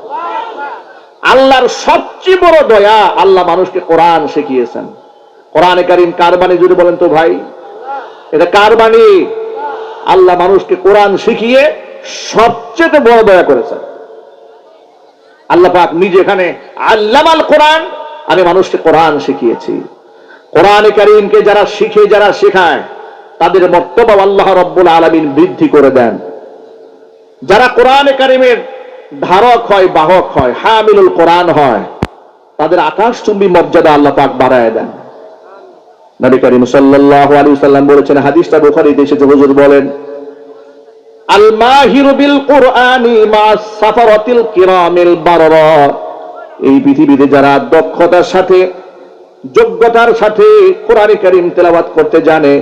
আল্লাহর সবচেয়ে বড় দয়া, আল্লাহ মানুষকে কোরআন শিখিয়েছেন। কোরআনে কারীম কার বাণী? জোরে বলেন তো ভাই, এটা কার বাণী? আল্লাহ মানুষকে কোরআন শিখিয়ে সবচেয়ে বড় দয়া করেছেন। আল্লাহ পাক নিজে এখানে আল্লামাল কোরআন, আমি মানুষকে কোরআন শিখিয়েছি। কোরআনে কারীমকে যারা শিখে, যারা শেখায়, তাদের মর্তবা আল্লাহ রাব্বুল আলামিন বৃদ্ধি করে দেন। যারা কোরআনে কারীমের ধারক হয়, বাহক হয়, হামিলুল কোরআন হয়, তাদের আকাশচুম্বী মর্যাদা আল্লাহ পাক বাড়ায় দেন। নবী করিম সাল্লাল্লাহু আলাইহি ওয়াসাল্লাম বলেছেন, হাদিসটা বুখারীতে এসেছে, হুজুর বলেন, আল মাহিরু বিল কুরআনি মা সাফারাতিল কিরামিল বাররা, এই পৃথিবীতে যারা দক্ষতার সাথে, যোগ্যতার সাথে কোরআন কারীম তেলাওয়াত করতে জানে,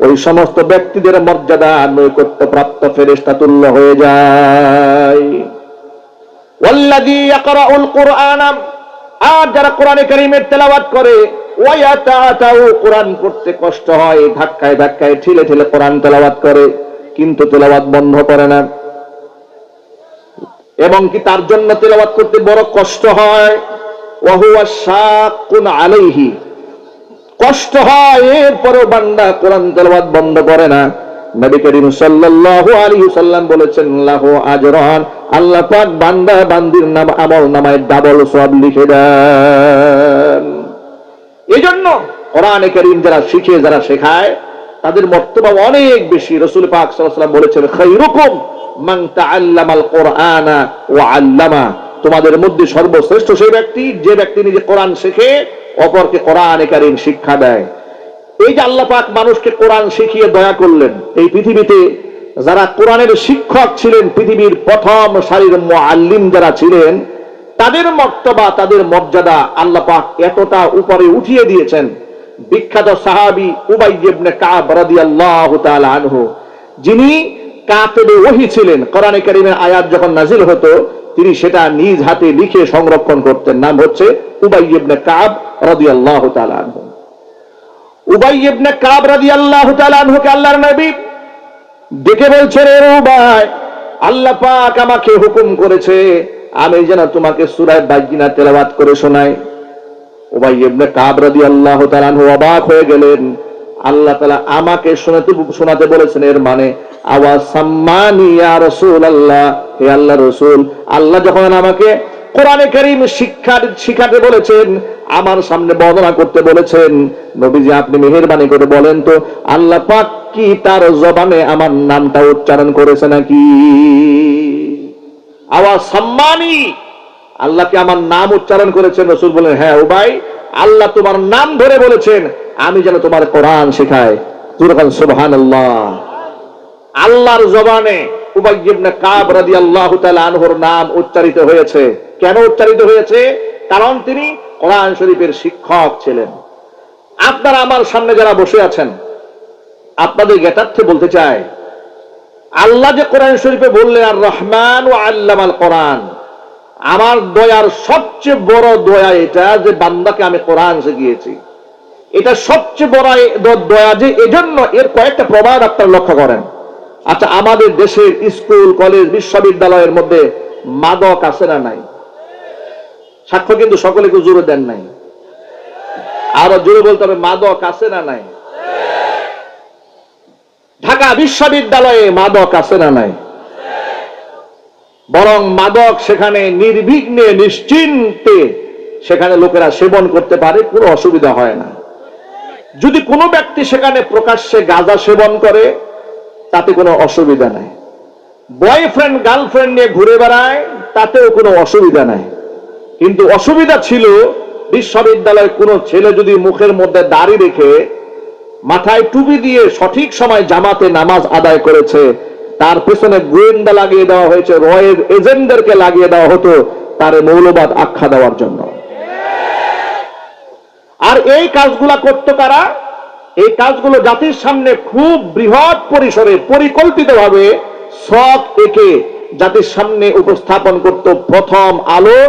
ওই সমস্ত ব্যক্তিদের মর্যাদা নৈকট্য প্রাপ্ত ফেরেশতা তুল্য হয়ে যায়। ওয়াল্লাযী ইয়াকরাউল কুরআন, আর যারা কোরআন কারীমের তেলাওয়াত করে, ওয়ায়াতাতাউ, কোরআন পড়তে কষ্ট হয়, ধাক্কায় ধাক্কায় ঠেলে ঠেলে কোরআন তেলাওয়াত করে, কিন্তু তেলাওয়াত বন্ধ করে না, এবং কি তার জন্য তেলাওয়াত করতে বড় কষ্ট হয়। ওয়া হুয়া শাকুন আলাইহি, কষ্ট হয়, এরপরও বান্দা কোরআন তেলাওয়াত বন্ধ করে না। নবী করিম সাল্লাল্লাহু আলাইহি ওয়াসাল্লাম বলেছেন, লাহু আজরান, আল্লাহ পাক বান্দা বান্দির নাম আমল নামায় ডাবল সওয়াব লিখে দেন। এজন্য কোরআনে কারীম যারা শিখে, যারা শেখায়, তাদের মর্তবা অনেক বেশি। রাসূল পাক সাল্লাল্লাহু আলাইহি ওয়াসাল্লাম বলেছেন, খায়রুকুম মান তাআল্লামাল কুরআনা ওয়া আল্লামা, তোমাদের মধ্যে সর্বশ্রেষ্ঠ সেই ব্যক্তি যে ব্যক্তি নিজে কোরআন শেখে, অপরকে কোরআনে কারীম শিক্ষা দেয়। এই যে আল্লাহ পাক মানুষকে কোরআন শিখিয়ে দয়া করলেন, এই পৃথিবীতে যারা কোরআনের শিক্ষক ছিলেন, পৃথিবীর প্রথম সারির মুআল্লিম যারা ছিলেন, তাদের মর্তবা, তাদের মর্যাদা আল্লাহ পাক এতটা উপরে উঠিয়ে দিয়েছেন। বিখ্যাত সাহাবী উবাই ইবনে কাব রাদিয়াল্লাহু তাআলা আনহু, যিনি কাতিবে ওহী ছিলেন, কোরআনে কারীমের আয়াত যখন নাজিল হতো তিনি সেটা নিজ হাতে লিখে সংরক্ষণ করতেন। নাম হচ্ছে উবাই ইবনে কাব রাদিয়াল্লাহু তাআলা আনহু। উবাই ইবনে কাব রাদিয়াল্লাহু তাআলা আনহুকে আল্লাহর নবী ডেকে বলছেন, এ উবাই, আল্লাহ পাক আমাকে হুকুম করেছে আমি যেন তোমাকে সূরা বায়িনা তেলাওয়াত করে শোনাই। উবাই ইবনে কাব রাদিয়াল্লাহু তাআলা আনহু অবাক হয়ে গেলেন। আল্লাহ তাআলা আমাকে শোনাতে বলেছেন, এর মানে আওয়াজ সাম্মানি ইয়া রাসূলুল্লাহ, হে আল্লাহর রাসূল, আল্লাহ যখন আমাকে কোরআনে কারীম শিখাতে বলেছেন, আমার সামনে বর্ণনা করতে বলেছেন, নবীজি আপনি মেহেরবানি করে বলেন তো আল্লাহ পাক কি তার জবানে আমার নামটা উচ্চারণ করেছে নাকি? আওয়াজ সাম্মানি, আল্লাহ কি আমার নাম উচ্চারণ করেছেন? রাসূল বলেন, হ্যাঁ উবাই, আল্লাহ তোমার নাম ধরে বলেছেন আমি যেন তোমার কোরআন শেখাই। সুবহানাল্লাহ। আল্লাহর জবানে উবাই ইবনে কাব রাদিয়াল্লাহু তাআলা আনহুর নাম উচ্চারিত হয়েছে। কেন উচ্চারিত হয়েছে? কারণ তিনি কোরআন শরীফের শিক্ষক ছিলেন। আপনারা আমার সামনে যারা বসে আছেন, আপনাদের জ্ঞাতার্থে বলতে চাই, আল্লাহ যে কোরআন শরীফে বললেন আর রহমান ও আল্লামাল কোরআন, আমার দয়ার সবচেয়ে বড় দয়া এটা যে বান্দাকে আমি কোরআন শিখিয়েছি। এটা সবচেয়ে বড় দয়া যে এজন্য এর কয়েকটা প্রমাণ আপনারা লক্ষ্য করেন। আচ্ছা, আমাদের দেশের স্কুল কলেজ বিশ্ববিদ্যালয়ের মধ্যে মাদক আছে না নাই? সাক্ষ্য কিন্তু সকলে কেউ জোরে দেন নাই, আরো জোরে বলতে হবে, মাদক আছে না নাই? ঢাকা বিশ্ববিদ্যালয়ে মাদক আছে না নাই? বরং মাদক সেখানে নির্বিঘ্নে নিশ্চিন্তে সেখানে লোকেরা সেবন করতে পারে, কোনো অসুবিধা হয় না। যদি কোনো ব্যক্তি সেখানে প্রকাশ্যে গাঁজা সেবন করে তাতে কোনো অসুবিধা নাই। বয়ফ্রেন্ড গার্লফ্রেন্ড নিয়ে ঘুরে বেড়ায় তাতেও কোনো অসুবিধা নাই। কিন্তু অসুবিধা ছিল বিশ্ববিদ্যালয়ে কোনো ছেলে যদি মুখের মধ্যে দাড়ি রেখে মাথায় টুপি দিয়ে সঠিক সময় জামাতে নামাজ আদায় করেছে, তার পেছনে গোয়েন্দা লাগিয়ে দেওয়া হয়েছে, রয়ের এজেন্টদেরকে লাগিয়ে দেওয়া হতো তার মৌলবাদ আখ্যা দেওয়ার জন্য। আর এই কাজগুলা করতো কারা? এই কাজগুলো জাতির সামনে খুব বৃহৎ পরিসরে পরিকল্পিতভাবে সৎ একে জাতির সামনে উপস্থাপন করত প্রথম আলো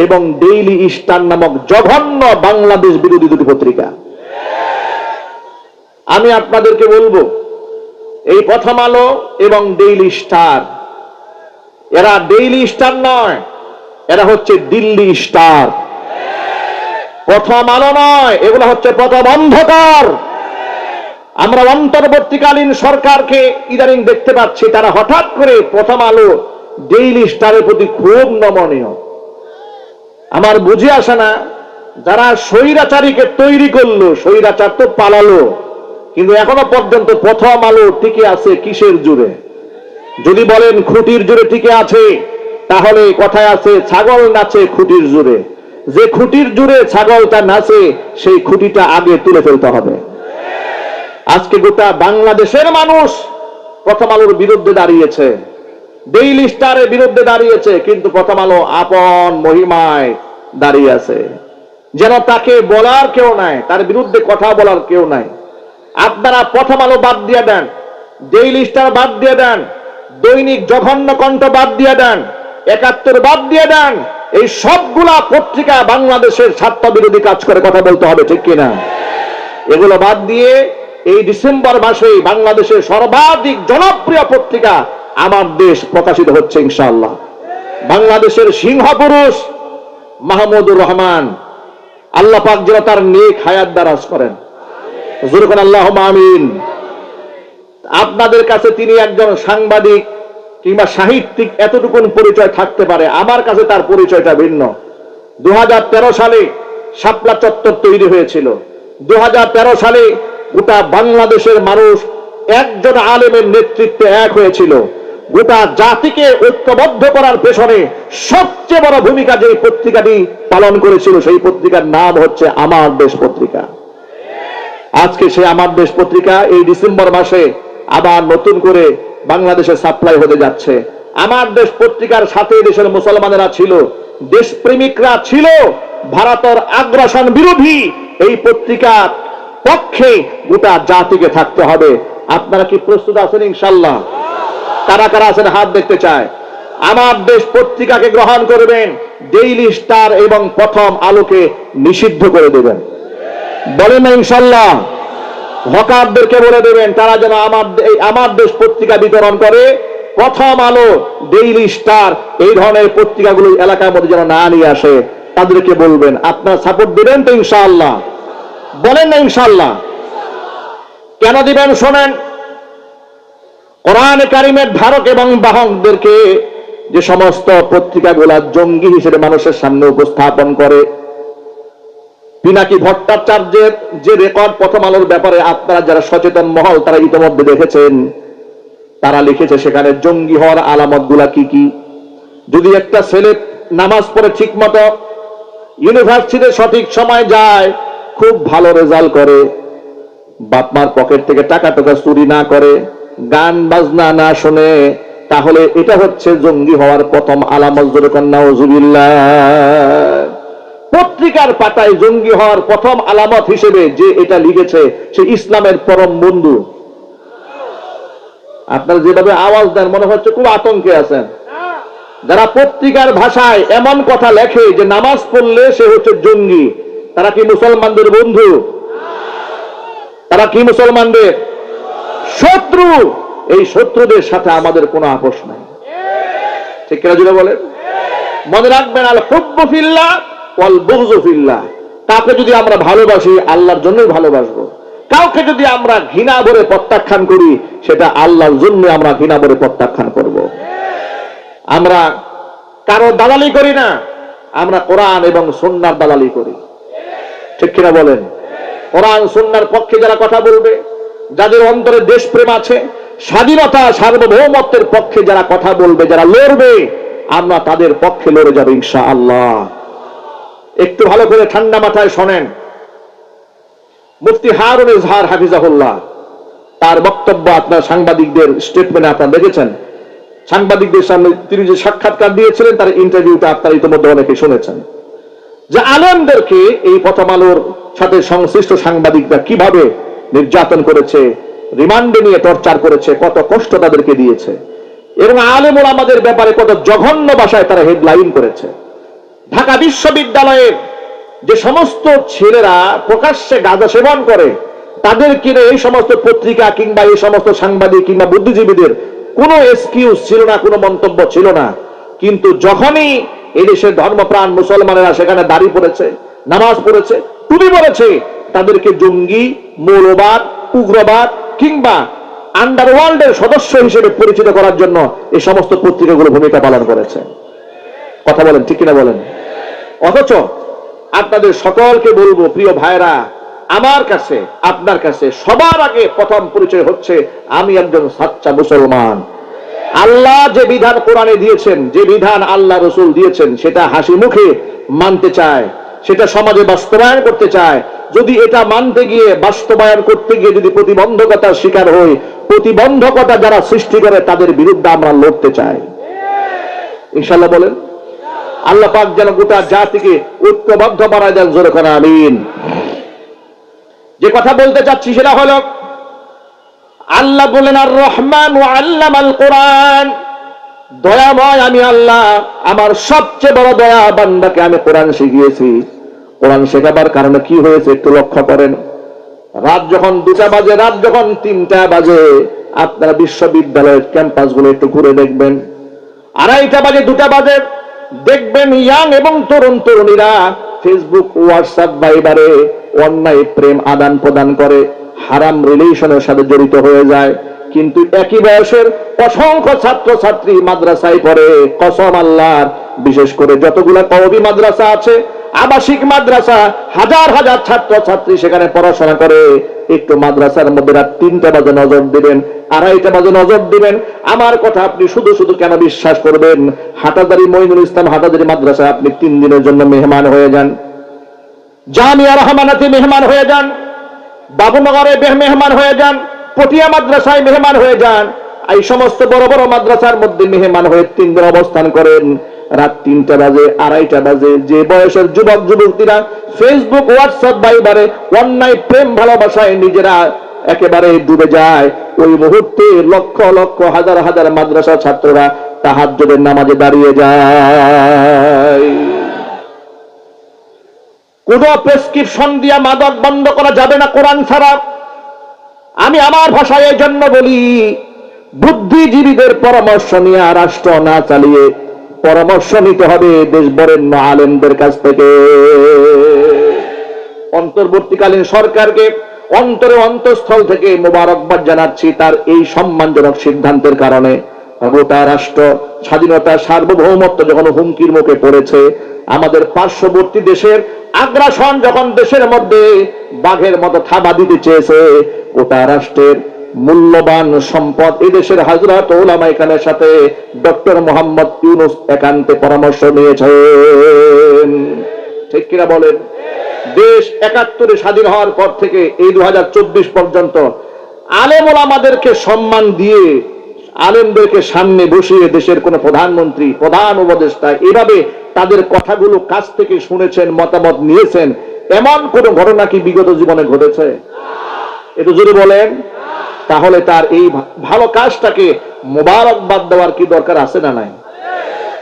এবং ডেইলি স্টার নামক জঘন্য বাংলাদেশ বিরোধী দুটি পত্রিকা। আমি আপনাদেরকে বলবো, এই প্রথম আলো এবং ডেইলি স্টার, এরা ডেইলি স্টার নয়, এরা হচ্ছে দিল্লি স্টার। প্রথম আলো নয়, এগুলো হচ্ছে প্রথম অন্ধকার। আমরা অন্তর্বর্তীকালীন সরকারকে ইদানিং দেখতে পাচ্ছি তারা হঠাৎ করে প্রথম আলো ডেইলি স্টারের প্রতি খুব নমনীয়। আমার বুঝে আসে না, যারা স্বৈরাচারীকে তৈরি করলো, স্বৈরাচার তো পালালো, কিন্তু এখনো পর্যন্ত প্রথম আলো টিকে আছে কিসের জোরে? যদি বলেন খুঁটির জোরে টিকে আছে, তাহলে কথায় আছে ছাগল নাচে খুঁটির জোরে। যে খুঁটির জোরে ছাগলটা নাচে সেই খুঁটিটা আগে তুলে ফেলতে হবে। আজকে গোটা বাংলাদেশের মানুষ প্রথম আলোর বিরুদ্ধে দাঁড়িয়েছে, ডেইলি স্টারের বিরুদ্ধে দাঁড়িয়েছে, কিন্তু প্রথম আলো আপন মহিমায় দাঁড়িয়ে আছে, যেন তাকে বলার কেউ নাই, তার বিরুদ্ধে কথা বলার কেউ নাই। আপনারা প্রথম আলো বাদ দিয়ে দেন, ডেইলি স্টার বাদ দিয়ে দেন, দৈনিক জঘন্য কণ্ঠ বাদ দিয়ে দেন, ৭১ বাদ দিয়ে দেন, এই সবগুলা পত্রিকা বাংলাদেশের স্বার্থ বিরোধী কাজ করে, কথা বলতে হবে ঠিক কিনা? এগুলো বাদ দিয়ে এই ডিসেম্বর মাসে বাংলাদেশের সর্বাধিক জনপ্রিয় পত্রিকা আমার দেশ প্রকাশিত হচ্ছে ইনশাআল্লাহ। বাংলাদেশের সিংহ পুরুষ মাহমুদুর রহমান, আল্লাহ পাক যেন তার নেক হায়াত দারাজ করেন, হুজুর কোন আল্লাহুম্মা আমিন। আপনাদের কাছে তিনি একজন সাংবাদিক কিংবা সাহিত্যিক এতটুকুন পরিচয় থাকতে পারে, আমার কাছে তার পরিচয়টা ভিন্ন। 2013 সালে শাপলা চত্বর তৈরি হয়েছিল। 2013 সালে গোটা বাংলাদেশের মানুষ একজন আলেমের নেতৃত্বে এক হয়েছিল। গোটা জাতিকে ঐক্যবদ্ধ করার পেছনে সবচেয়ে বড় ভূমিকা যে পত্রিকাটি পালন করেছিল, সেই পত্রিকার নাম হচ্ছে আমার দেশ পত্রিকা। আজকে সেই আমার দেশ পত্রিকা এই ডিসেম্বর মাসে আবার নতুন করে বাংলাদেশে সাপ্লাই হতে যাচ্ছে। আমার দেশ পত্রিকার সাথে দেশের মুসলমানেরা ছিল, দেশপ্রেমিকরা ছিল, ভারতের আগ্রাসন বিরোধী এই পত্রিকার পক্ষে গোটা জাতিকে থাকতে হবে। আপনারা কি প্রস্তুত আছেন ইনশাআল্লাহ? কারা কারা আছেন হাত দেখতে চায়। আমার দেশ পত্রিকাকে গ্রহণ করবেন, ডেইলি স্টার এবং প্রথম আলোকে নিষিদ্ধ করে দেবেন। বলেন না ইনশাল্লাহ? হকারদেরকে বলে দেবেন তারা যেন আমার দেশ পত্রিকা বিতরণ করে, প্রথম আলো, ডেইলি স্টার এই ধরনের পত্রিকাগুলো এলাকার মধ্যে যেন না নিয়ে আসে। তাদেরকে বলবেন আপনারা সাপোর্ট দিবেন তো ইনশাআল্লাহ? বলেন না ইনশাআল্লাহ? কেন দিবেন শোনেন। কোরআনে কারিমের ধারক এবং বাহকদেরকে যে সমস্ত পত্রিকাগুলা জঙ্গি হিসেবে মানুষের সামনে উপস্থাপন করে, পিনাকি ভট্টাচার্যের যে রেকর্ড প্রথম আলোর ব্যাপারে আপনারা যারা সচেতন মহল তারা ইতিমধ্যে দেখেছেন, তারা লিখেছে সেখানে জঙ্গি হওয়ার আলামত গুলা কি কি। যদি একটা ছেলে নামাজ পড়ে ঠিক মতো, ইউনিভার্সিটিতে সঠিক সময় যায়, খুব ভালো রেজাল্ট করে, বাপমার পকেট থেকে টাকা চুরি না করে, গান বাজনা না শুনে, তাহলে এটা হচ্ছে জঙ্গি হওয়ার প্রথম আলামত। জোরে কন্যা নাউজুবিল্লাহ। পত্রিকার পাতায় জঙ্গি হওয়ার প্রথম আলামত হিসেবে যে এটা লিখেছে সে ইসলামের পরম বন্ধু। আপনারা যেভাবে আওয়াজ দেন মনে হচ্ছে খুব আতঙ্কে আছেন। যারা পত্রিকার ভাষায় এমন কথা লেখে যে নামাজ পড়লে সে হচ্ছে জঙ্গি, তারা কি মুসলমানদের বন্ধু? তারা কি মুসলমানদের শত্রু? এই শত্রুদের সাথে আমাদের কোনো আপোষ নাই। ঠিক কিনা জুড়ে বলেন? মনে রাখবেন, আল হুব্বু ফিল্লাহ ওয়াল বুগযু ফিল্লাহ। কাউকে যদি আমরা ভালোবাসি আল্লাহর জন্যই ভালোবাসবো, কাউকে যদি আমরা ঘৃণা ভরে প্রত্যাখ্যান করি সেটা আল্লাহর জন্য আমরা ঘৃণা ভরে প্রত্যাখ্যান করব। আমরা কারো দালালি করি না, আমরা কোরআন এবং সুন্নাহর দালালি করি। ঠিক কিনা বলেন? কোরআন সুন্নাহর পক্ষে যারা কথা বলবে, যাদের অন্তরে দেশপ্রেম আছে, স্বাধীনতা সার্বভৌমত্বের পক্ষে যারা কথা বলবে, যারা লড়বে, আমরা তাদের পক্ষে লড়ে যাব ইনশাআল্লাহ। একটু ভালো করে ঠান্ডা মাথায় শোনেন। মুফতি হারুন ইজহার হাফিজাহুল্লাহ তার বক্তব্য আপনার সাংবাদিকদের স্টেটমেন্টে আপনারা দেখেছেন। সাংবাদিকদের সামনে তিনি যে সাক্ষাৎকার দিয়েছিলেন তার ইন্টারভিউটা আপনারা ইতিমধ্যে অনেকে শুনেছেন, যে আলেমদেরকে এই প্রথম আলোর সাথে সংশ্লিষ্ট সাংবাদিকরা কিভাবে নির্যাতন করেছে, রিমান্ডে নিয়ে টর্চার করেছে, কত কষ্ট তাদেরকে দিয়েছে, এবং আলেম ওলামাদের ব্যাপারে কত জঘন্য ভাষায় তারা হেডলাইন করেছে। ঢাকা বিশ্ববিদ্যালয়ের যে সমস্ত ছেলেরা প্রকাশ্যে গাঁজা সেবন করে তাদেরকে এই সমস্ত পত্রিকা কিংবা এই সমস্ত সাংবাদিক কিংবা বুদ্ধিজীবীদের কোনো এক্সকিউজ ছিল না, কোনো মন্তব্য ছিল না। কিন্তু যখনই এদেশের ধর্মপ্রাণ মুসলমানেরা সেখানে দাড়ি পড়েছে, নামাজ পড়েছে, টুপি পড়েছে, তাদেরকে জঙ্গি, মৌলবাদ, উগ্রবাদ কিংবা আন্ডারওয়ার্ল্ডের সদস্য হিসেবে পরিচিত করার জন্য এই সমস্ত পত্রিকাগুলো ভূমিকা পালন করেছে। কথা বলেন, ঠিক কিনা বলেন? অথচ আপনাদের সকলকে বলবো, প্রিয় ভাইরা, আমার কাছে আপনার কাছে সবার আগে প্রথম পরিচয় হচ্ছে আমি একজন সাচ্চা মুসলমান। আল্লাহ যে বিধান কোরআনে দিয়েছেন, যে বিধান আল্লাহ রসুল দিয়েছেন, সেটা হাসি মুখে মানতে চায়, সেটা সমাজে বাস্তবায়ন করতে চায়। যদি এটা মানতে গিয়ে, বাস্তবায়ন করতে গিয়ে যদি প্রতিবন্ধকতার শিকার হই, প্রতিবন্ধকতা যারা সৃষ্টি করে তাদের বিরুদ্ধে আমরা লড়তে চাই। ইনশাআল্লাহ বলেন। আল্লাহ পাক যেন গোটা জাতিকে ঐক্যবদ্ধ বানায় দেন। জোরে করে আমিন। যে কথা বলতে চাচ্ছি সেটা হলো, আল্লাহ বলেন আর রহমান ওয়া আল্লামাল কোরআন, দয়াময় আমি আল্লাহ, আমার সবচেয়ে বড় দয়া বান্দাকে আমি কোরআন শিখিয়েছি। কোরআন শেখাবার কারণে কি হয়েছে একটু লক্ষ্য করেন। রাত যখন 2টা বাজে, রাত যখন 3টা বাজে, আপনারা বিশ্ববিদ্যালয়ের ক্যাম্পাসগুলো একটু ঘুরে দেখবেন। 2:30 বাজে, 2টা বাজে, দেখবেন ইয়াং এবং তরুণ তরুণীরা ফেসবুক, হোয়াটসঅ্যাপ, ভাইবারে অন্যায় প্রেম আদান প্রদান করে, হারাম রিলেশনের সাথে জড়িত হয়ে যায়। কিন্তু একই বয়সের অসংখ্য ছাত্র ছাত্রী মাদ্রাসায় পড়ে। কসম আল্লাহর, বিশেষ করে যতগুলা কওমি মাদ্রাসা আছে, আবাসিক মাদ্রাসা, হাজার হাজার ছাত্র ছাত্রী সেখানে পড়াশোনা করে। একটু মাদ্রাসার মধ্যে রাত 3টা বাজে নজর দিবেন, 2:30 বাজে নজর দিবেন। আমার কথা আপনি শুধু শুধু কেন বিশ্বাস করবেন? হাটাজারি মঈনুল ইসলাম হাটাজারি মাদ্রাসায় আপনি 3 দিনের জন্য মেহমান হয়ে যান, জামিয়া রহমানাতে মেহমান হয়ে যান, বাবুনগরে মেহমান হয়ে যান, পটিয়া মাদ্রাসায় মেহমান হয়ে যান। এই সমস্ত বড় বড় মাদ্রাসার মধ্যে মেহমান হয়ে 3 দিন অবস্থান করেন। রাত 3টা বাজে, 2:30 বাজে যে বয়সের যুবক যুবতীরা ফেসবুক, হোয়াটসঅ্যাপ, ভাইবারে অন্যায় প্রেম ভালোবাসায় নিজেরা একেবারে ডুবে যায়, ওই মুহূর্তে লক্ষ লক্ষ হাজার হাজার মাদ্রাসা ছাত্ররা তাহাজ্জুদের নামাজে দাঁড়িয়ে যায়। কোন প্রেসক্রিপশন দিয়া মাদক বন্ধ করা যাবে না কোরআন ছাড়া। আমি আমার ভাষায় এই জন্য বলি, বুদ্ধিজীবীদের পরামর্শ নিয়ে রাষ্ট্র না চালিয়ে পরামর্শ নিতে হবে দেশ বরেণ্য আলেমদের কাছ থেকে। অন্তর্বর্তীকালীন সরকারকে অন্তরে অন্তঃস্থল থেকে মোবারকবাদ জানাচ্ছি তার এই সম্মানজনক সিদ্ধান্তের কারণে। গোটা রাষ্ট্র স্বাধীনতা সার্বভৌমত্ব যখন হুমকির মুখে পড়েছে, আমাদের পার্শ্ববর্তী দেশের আগ্রাসন যখন দেশের মধ্যে বাঘের মতো থাবা দিতে চেয়েছে, গোটা রাষ্ট্রের মূল্যবান সম্পদ এদেশের হযরত উলামায়ে কেরামের সাথে ডক্টর মোহাম্মদ ইউনূস একান্তে পরামর্শ নিয়েছেন। ঠিক কিনা বলেন? দেশ ৭১ স্বাধীন হওয়ার পর থেকে এই ২০২৪ পর্যন্ত আলেম ওলামাদেরকে সম্মান দিয়ে, আলেমদেরকে সামনে বসিয়ে দেশের কোন প্রধানমন্ত্রী, প্রধান উপদেষ্টা এভাবে তাদের কথাগুলো কাছ থেকে শুনেছেন, মতামত নিয়েছেন, এমন কোন ঘটনা কি বিগত জীবনে ঘটেছে? একটু জোরে বলেন। তাহলে তার এই ভালো কাজটাকে মোবারকবাদ দেওয়ার কি দরকার আছে না নাই?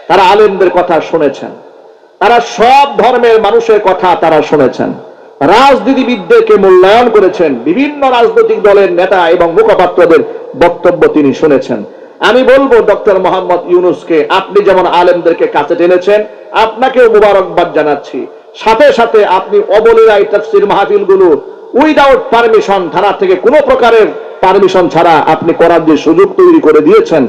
তারা আলেমদের কথা শুনেছেন, তারা সব ধর্মের মানুষের কথা তারা শুনেছেন, রাজনীতিবিদদেরকে মূল্যায়ন করেছেন, বিভিন্ন রাজনৈতিক দলের নেতা এবং মুখপাত্রদের বক্তব্য তিনি শুনেছেন। আমি বলবো ডক্টর মোহাম্মদ ইউনূসকে, আপনি যেমন আলেমদেরকে কাছে টেনেছেন, আপনাকেও মোবারকবাদ জানাচ্ছি। সাথে সাথে আপনি অবলীলায় তাফসীর মাহফিলগুলো উইদাউট পারমিশন, থানা থেকে কোনো প্রকারের পারমিশন ছাড়া আপনি করার যে সুযোগ তৈরি করে দিয়েছেন,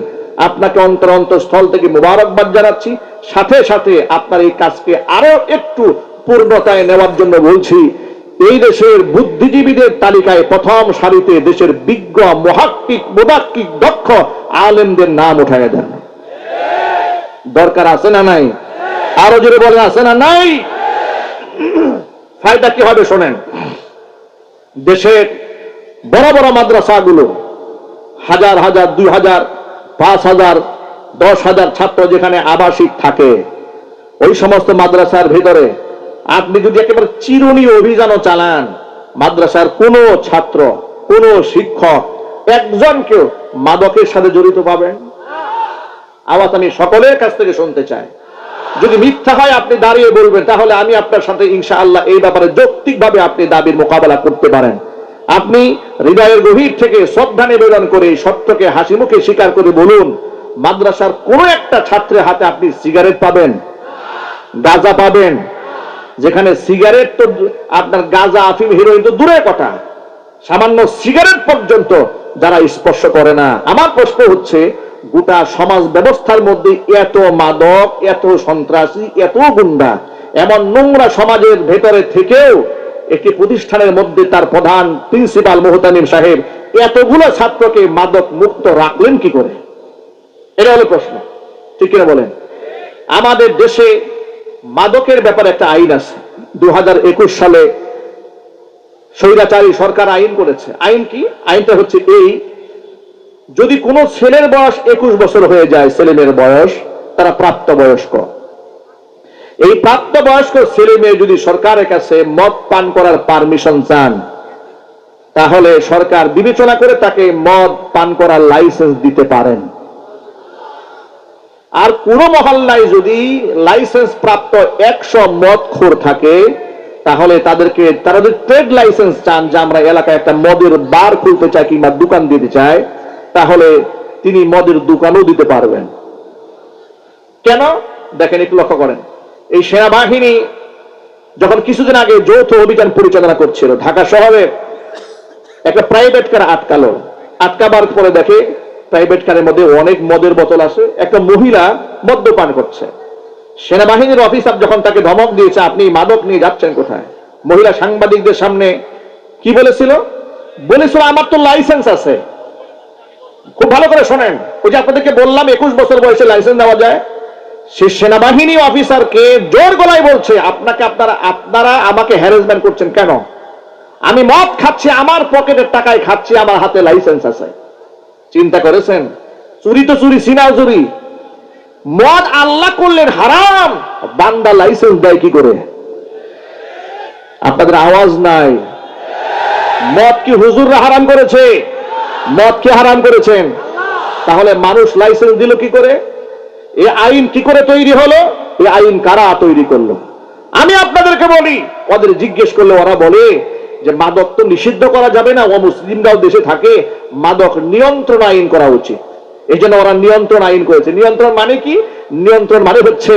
আপনাকে অন্তরস্থল থেকে মোবারকবাদ জানাচ্ছি। সাথে সাথে আপনার এই কাজকে আরো একটু পূর্ণতায় নেওয়ার জন্য বলছি, এই দেশের বুদ্ধিজীবীদের তালিকায় প্রথম সারিতে দেশের বিজ্ঞ, মুহাক্কিক, মুদাক্কিক, দক্ষ আলেমদের নাম উঠায় দেন। দরকার আছে না নাই? আরো জোরে বলেন, আছে না নাই? ফায়দা কি হবে শোনেন। দেশের বড় বড় মাদ্রাসাগুলো হাজার হাজার, ২,০০০, ৫,০০০, ১০,০০০ ছাত্র যেখানে আবাসিক থাকে, ওই সমস্ত মাদ্রাসার ভিতরে আপনি যদি একেবারে চিরুনি অভিযানও চালান, মাদ্রাসার কোনো ছাত্র, কোনো শিক্ষক একজনকেও মাদকের সাথে জড়িত পাবেন? আওয়াজ আমি সকলের কাছ থেকে শুনতে চাই। যদি মিথ্যা হয় আপনি দাঁড়িয়ে বলবেন, তাহলে আমি আপনার সাথে ইনশাআল্লাহ এই ব্যাপারে যৌক্তিকভাবে আপনি দাবির মোকাবেলা করতে পারেন। আপনি হৃদয়ের গভীর থেকে শ্রদ্ধা নিবেদন করে সত্যকে হাসি মুখে স্বীকার করে বলুন, মাদ্রাসার কোন একটা ছাত্রের হাতে আপনি সিগারেট পাবেন, গাঁজা পাবেন? যেখানে সিগারেট তো আপনার গাঁজা, আফিম, হেরোইন তো দূরের কথা, সামান্য সিগারেট পর্যন্ত যারা স্পর্শ করে না। আমার প্রশ্ন হচ্ছে, গোটা সমাজ ব্যবস্থার মধ্যে এত মাদক, এত সন্ত্রাসী, এত গুন্ডা, এমন নোংরা সমাজের ভেতরে থেকেও একটি প্রতিষ্ঠানের মধ্যে তার প্রধান প্রিন্সিপাল মুহতামিম সাহেব এতগুলো ছাত্রকে মাদক মুক্ত রাখলেন কি করে? এটা হলো প্রশ্ন। ঠিক কিনা বলেন? আমাদের দেশে মাদকের ব্যাপারে একটা আইন আছে। ২০২১ সালে স্বৈরাচারী সরকার আইন করেছে। আইন কি? আইনটা হচ্ছে এই, যদি কোনো ছেলের বয়স ২১ বছর হয়ে যায়, ছেলেমেয়ের বয়স, তারা প্রাপ্তবয়স্ক, এই প্রাপ্তবয়স্ক ছেলে মেয়ে যদি সরকারের কাছে মদ পান করার পারমিশন চান, তাহলে সরকার বিবেচনা করে তাকে মদ পান করার লাইসেন্স দিতে পারেন। আর কোন মহল্লায় যদি লাইসেন্স প্রাপ্ত ১০০ মদখোর থাকে, তাহলে তারা যদি ট্রেড লাইসেন্স চান, যে আমরা এলাকায় একটা মদের বার খুলতে চাই কিংবা দোকান দিতে চাই, তাহলে তিনি মদের দোকানও দিতে পারবেন। কেন? দেখেন, একটু লক্ষ্য করেন। এই সেনাবাহিনী যখন কিছুদিন আগে যৌথ অভিযান পরিচালনা করছিল, ঢাকা শহরে একটা প্রাইভেট কার আটকালো। আটকাবার পরে দেখে প্রাইভেট কারের মধ্যে অনেক মদের বোতল আছে, একটা মহিলা মদ্যপান করছে। সেনাবাহিনীর অফিসার যখন তাকে ধমক দিয়েছে, আপনি মাদক নিয়ে যাচ্ছেন কোথায়, মহিলা সাংবাদিকদের সামনে কি বলেছিল? বলেছিল, আমার তো লাইসেন্স আছে। খুব ভালো করে শোনেন, ওই যে আপনাদেরকে বললাম ২১ বছর বয়সে লাইসেন্স দেওয়া যায়। সে সেনাবাহিনী অফিসারকে জোর গলায় বলছে, আপনারা আমাকে হ্যারাসমেন্ট করছেন কেন? আমি মদ খাচ্ছি, আমার পকেটের টাকায় খাচ্ছি, আমার হাতে লাইসেন্স আছে। চিন্তা করেছেন? চুরি তো চুরি, সিনাও চুরি। মদ আল্লাহ করলেন হারাম, বান্দা লাইসেন্স দেয় কি করে? আপনাদের আওয়াজ নাই। মদ কি হুজুররা হারাম করেছে? মদ কি হারাম করেছেন? তাহলে মানুষ লাইসেন্স দিল কি করে? এই আইন কি করে তৈরি হলো? এই আইন কারা তৈরি করলো? আমি আপনাদেরকে বলি, ওদের জিজ্ঞেস করলে ওরা বলে যে মাদক তো নিষিদ্ধ করা যাবে না, অমুসলিমরাও দেশে থাকে, মাদক নিয়ন্ত্রণ আইন করা উচিত। এই জন্য ওরা নিয়ন্ত্রণ আইন করেছে। নিয়ন্ত্রণ মানে কি? নিয়ন্ত্রণ মানে হচ্ছে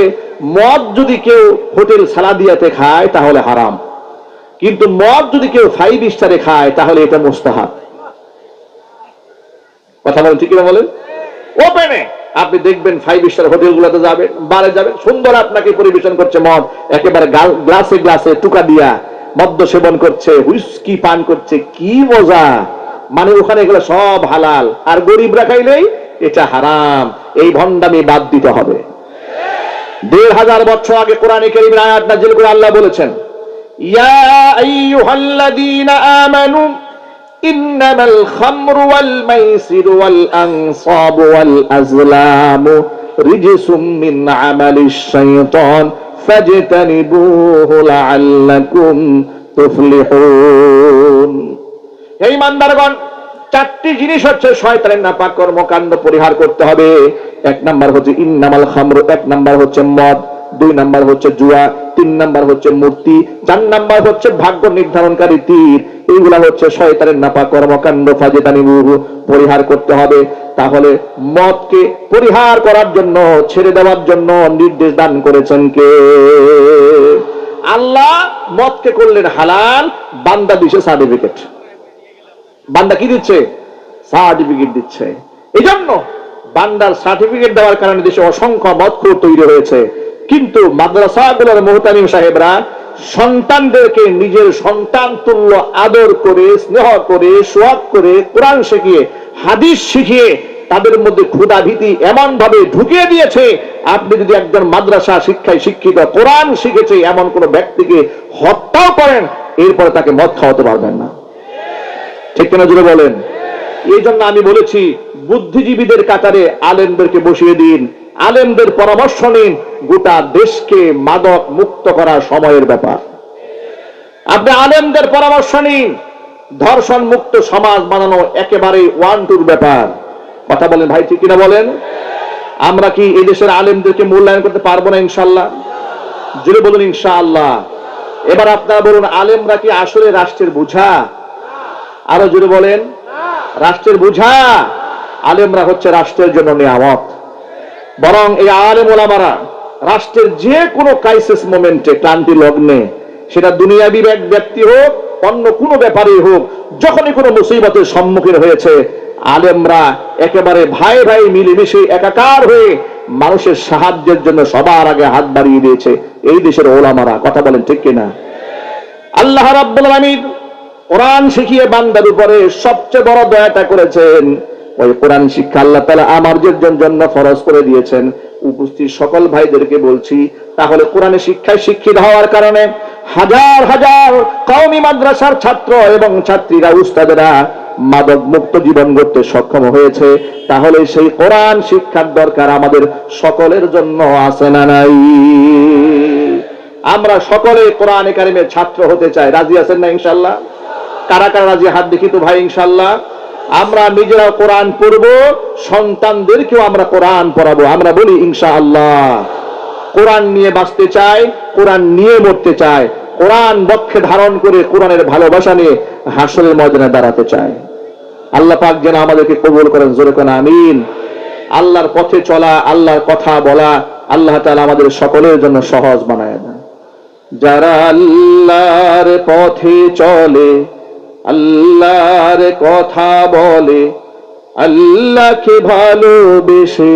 মদ যদি কেউ হোটেল সালাদিয়াতে খায় তাহলে হারাম, কিন্তু মদ যদি কেউ 5 স্টারে খায় তাহলে এটা মুস্তাহাব। কথা বলেন, ঠিক কিনা বলেন? ওপেনে আপনি দেখবেন 5 স্টার হোটেলগুলোতে যাবেন, বারে যাবেন, সুন্দর আপনাকে পরিবেশন করছে মদ, একেবারে গ্লাসে গ্লাসে টুকা দিয়া মদ্য সেবন করছে, হুইস্কি পান করছে, কি মজা! মানে ওখানে এগুলো সব হালাল, আর গরিবরা খাইলেই এটা হারাম। এই ভণ্ডামি বাদ দিতে হবে। 1500 বছর আগে কোরআনে কারীমের আয়াত নাযিল করে আল্লাহ বলেছেন, ইয়া আইয়ুহাল্লাযীনা আমানু ইন্নামাল খামরু ওয়াল মাইসিরু ওয়াল আনসাবু ওয়াল আজলামু রিজসুম মিন আমালিশ শাইতান ফাজতানিবুহু লাআল্লাকুম তুফলিহুন। হে ঈমানদারগণ, 4টি জিনিস হচ্ছে শয়তানের নাপাক কর্মকাণ্ড পরিহার করতে হবে। 1 নাম্বার হচ্ছে ইন্নামাল খামরু, 1 নাম্বার হচ্ছে মদ, 2 নাম্বার হচ্ছে জুয়া, 3 নাম্বার হচ্ছে মূর্তি, 4 নাম্বার হচ্ছে ভাগ্য নির্ধারণকারী তীর। এইগুলা হচ্ছে শয়তানের নাপাক কর্মকাণ্ড, ফাজতানিবুহু, পরিহার করতে হবে। তাহলে মদকে পরিহার করার জন্য, ছেড়ে দেওয়ার জন্য নির্দেশ দান করেছেন কে? আল্লাহ। মদকে করলেন হালাল, বান্দা দিছে সার্টিফিকেট। বান্দা কি দিচ্ছে? সার্টিফিকেট দিচ্ছে। এই জন্য বান্দার সার্টিফিকেট দেওয়ার কারণে দেশে অসংখ্য মদখোর তৈরি হয়েছে। কিন্তু মাদ্রাসাগুলোর মুহতামিম সাহেবরা সন্তানদেরকে নিজের সন্তান তুল্য আদর করে, স্নেহ করে, সোয়াব করে, কোরআন শিখিয়ে, হাদিস শিখিয়ে তাদের মধ্যে ক্ষুধা ভীতি এমন ভাবে ঢুকিয়ে দিয়েছে, আপনি যদি একজন মাদ্রাসা শিক্ষায় শিক্ষিত, কোরআন শিখেছে এমন কোন ব্যক্তিকে হত্যাও করেন, এরপরে তাকে মদ খাওয়াতে পারবেন না। ঠিক কিনা জুড়ে বলেন? এই জন্য আমি বলেছি, বুদ্ধিজীবীদের কাতারে আলেমদেরকে বসিয়ে দিন, আলেমদের পরামর্শ নিন। গোটা দেশকে মাদক মুক্ত করার সময়ের ব্যাপার। আপনি আলেমদের পরামর্শ নিন, ধর্ষণ মুক্ত সমাজ বানানো একেবারে 1-2 ব্যাপার। কথা বলেন ভাই, ঠিক কিনা বলেন? আমরা কি এই দেশের আলেমদেরকে মূল্যায়ন করতে পারবো না ইনশাআল্লাহ? জুড়ে বলুন ইনশাআল্লাহ। এবার আপনারা বলুন, আলেমরা কি আসলে রাষ্ট্রের বোঝা? আরো জোরে বলেন, রাষ্ট্রের বোঝা? আলেমরা হচ্ছে রাষ্ট্রের জন্য নিয়ামত। বরং এই আলেম ওলামারা রাষ্ট্রের যে কোনো ক্রাইসিস মোমেন্টে, ক্লান্তি লগ্নে, সেটা দুনিয়াবি ব্যক্তি হোক, অন্য কোনো ব্যাপারেই হোক, যখনই কোনো মুসিবতের সম্মুখীন হয়েছে, আলেমরা একেবারে ভাই ভাই মিলেমিশে একাকার হয়ে মানুষের সাহায্যের জন্য সবার আগে হাত বাড়িয়ে দিয়েছে এই দেশের ওলামারা। কথা বলেন, ঠিক কিনা? আল্লাহ রাব্বুল আলামিন কোরআন শিখিয়ে বান্দার উপরে সবচেয়ে বড় দয়াটা করেছেন। ওই কোরআন শিক্ষা আল্লাহ তাআলা আমাদের জন্য ফরজ করে দিয়েছেন। উপস্থিত সকল ভাইদেরকে বলছি, তাহলে কোরআনের শিক্ষায় শিক্ষিত হওয়ার কারণে হাজার হাজার কওমি মাদ্রাসার ছাত্র এবং ছাত্রীরা, উস্তাদেরা মাদক মুক্ত জীবন গড়তে সক্ষম হয়েছে। তাহলে সেই কোরআন শিক্ষার দরকার আমাদের সকলের জন্য আছে না নাই? আমরা সকলে কোরআনে কারিমের ছাত্র হতে চাই। রাজি আছেন না ইনশাআল্লাহ? কারা কারা রাজি? হাত দেখি তো ভাই। ইনশাআল্লাহ আমরা নিজেরাও কোরআন পড়ব, সন্তানদেরকেও আমরা কোরআন পড়াবো। আমরা বলি ইনশাআল্লাহ। কোরআন নিয়ে বাঁচতে চাই, কোরআন নিয়ে মরতে চাই, কোরআন বক্ষে ধারণ করে কোরআনের ভালোবাসা নিয়ে হাসরের ময়দানে দাঁড়াতে চাই। আল্লাহ পাক যেন আমাদেরকে কবুল করেন। জোরে কোন আমিন। আল্লাহর পথে চলা, আল্লাহর কথা বলা আল্লাহ তাআলা আমাদের সকলের জন্য সহজ বানায় দেন। যারা আল্লাহর পথে চলে, আল্লাহর কথা বলে, আল্লাহকে ভালোবেসে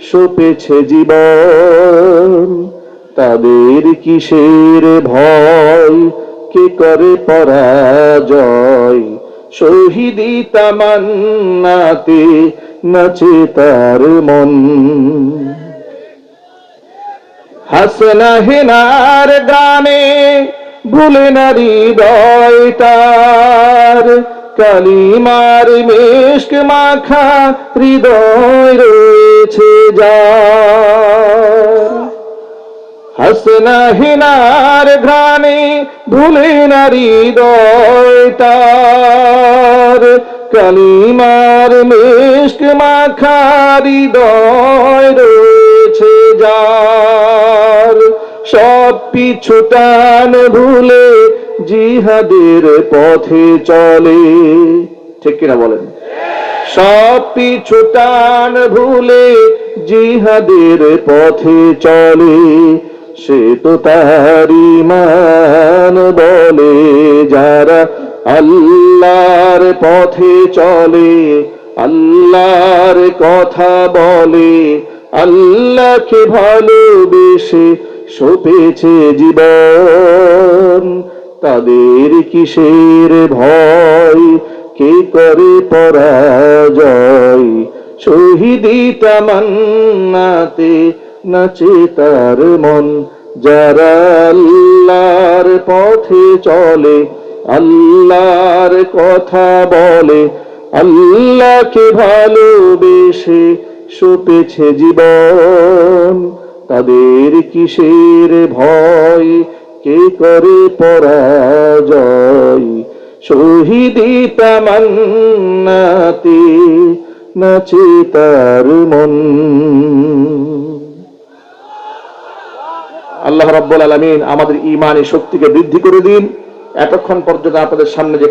সপেছে জীবন, তাদের কিসের ভয়, কে করে পরাজয়, শহীদি তামান্নাতে নাচে তার মন। হাসনা হেনার গানে ভুলে না হৃদয় তার, কালিমার মিশক মাখা হৃদয় রয়েছে যার। হাসনা হেনার গানে ভুলে না হৃদয় তার, কালিমার মিশক মাখা হৃদয় রয়েছে রয়েছে যার, সব পিছু টান ভুলে জিহাদের পথে চলে। ঠিক কিনা বলেন? সব পিছু টান ভুলে জিহাদের পথে চলে, সে তো তার ঈমান বলে। যারা আল্লাহর পথে চলে, আল্লাহর কথা বলে, আল্লাহকে ভালোবেসে সপেছে জীবন, তাদের কিসের ভয়, কে করে পরাজয়। শহীদি তামান্নাতে নাচে তার মন, যারা আল্লাহর পথে চলে, আল্লাহর কথা বলে, আল্লাহকে ভালোবেসে সপেছে জীবন, তাদের কিসের ভয়, কে করে পরাজয়। শহীদি তামান্নাতে নাচে তার মন। আল্লাহ রাব্বুল আলামিন আমাদের ঈমানি শক্তিকে বৃদ্ধি করে দিন। এতক্ষণ পর্যন্ত আপনাদের সামনে যে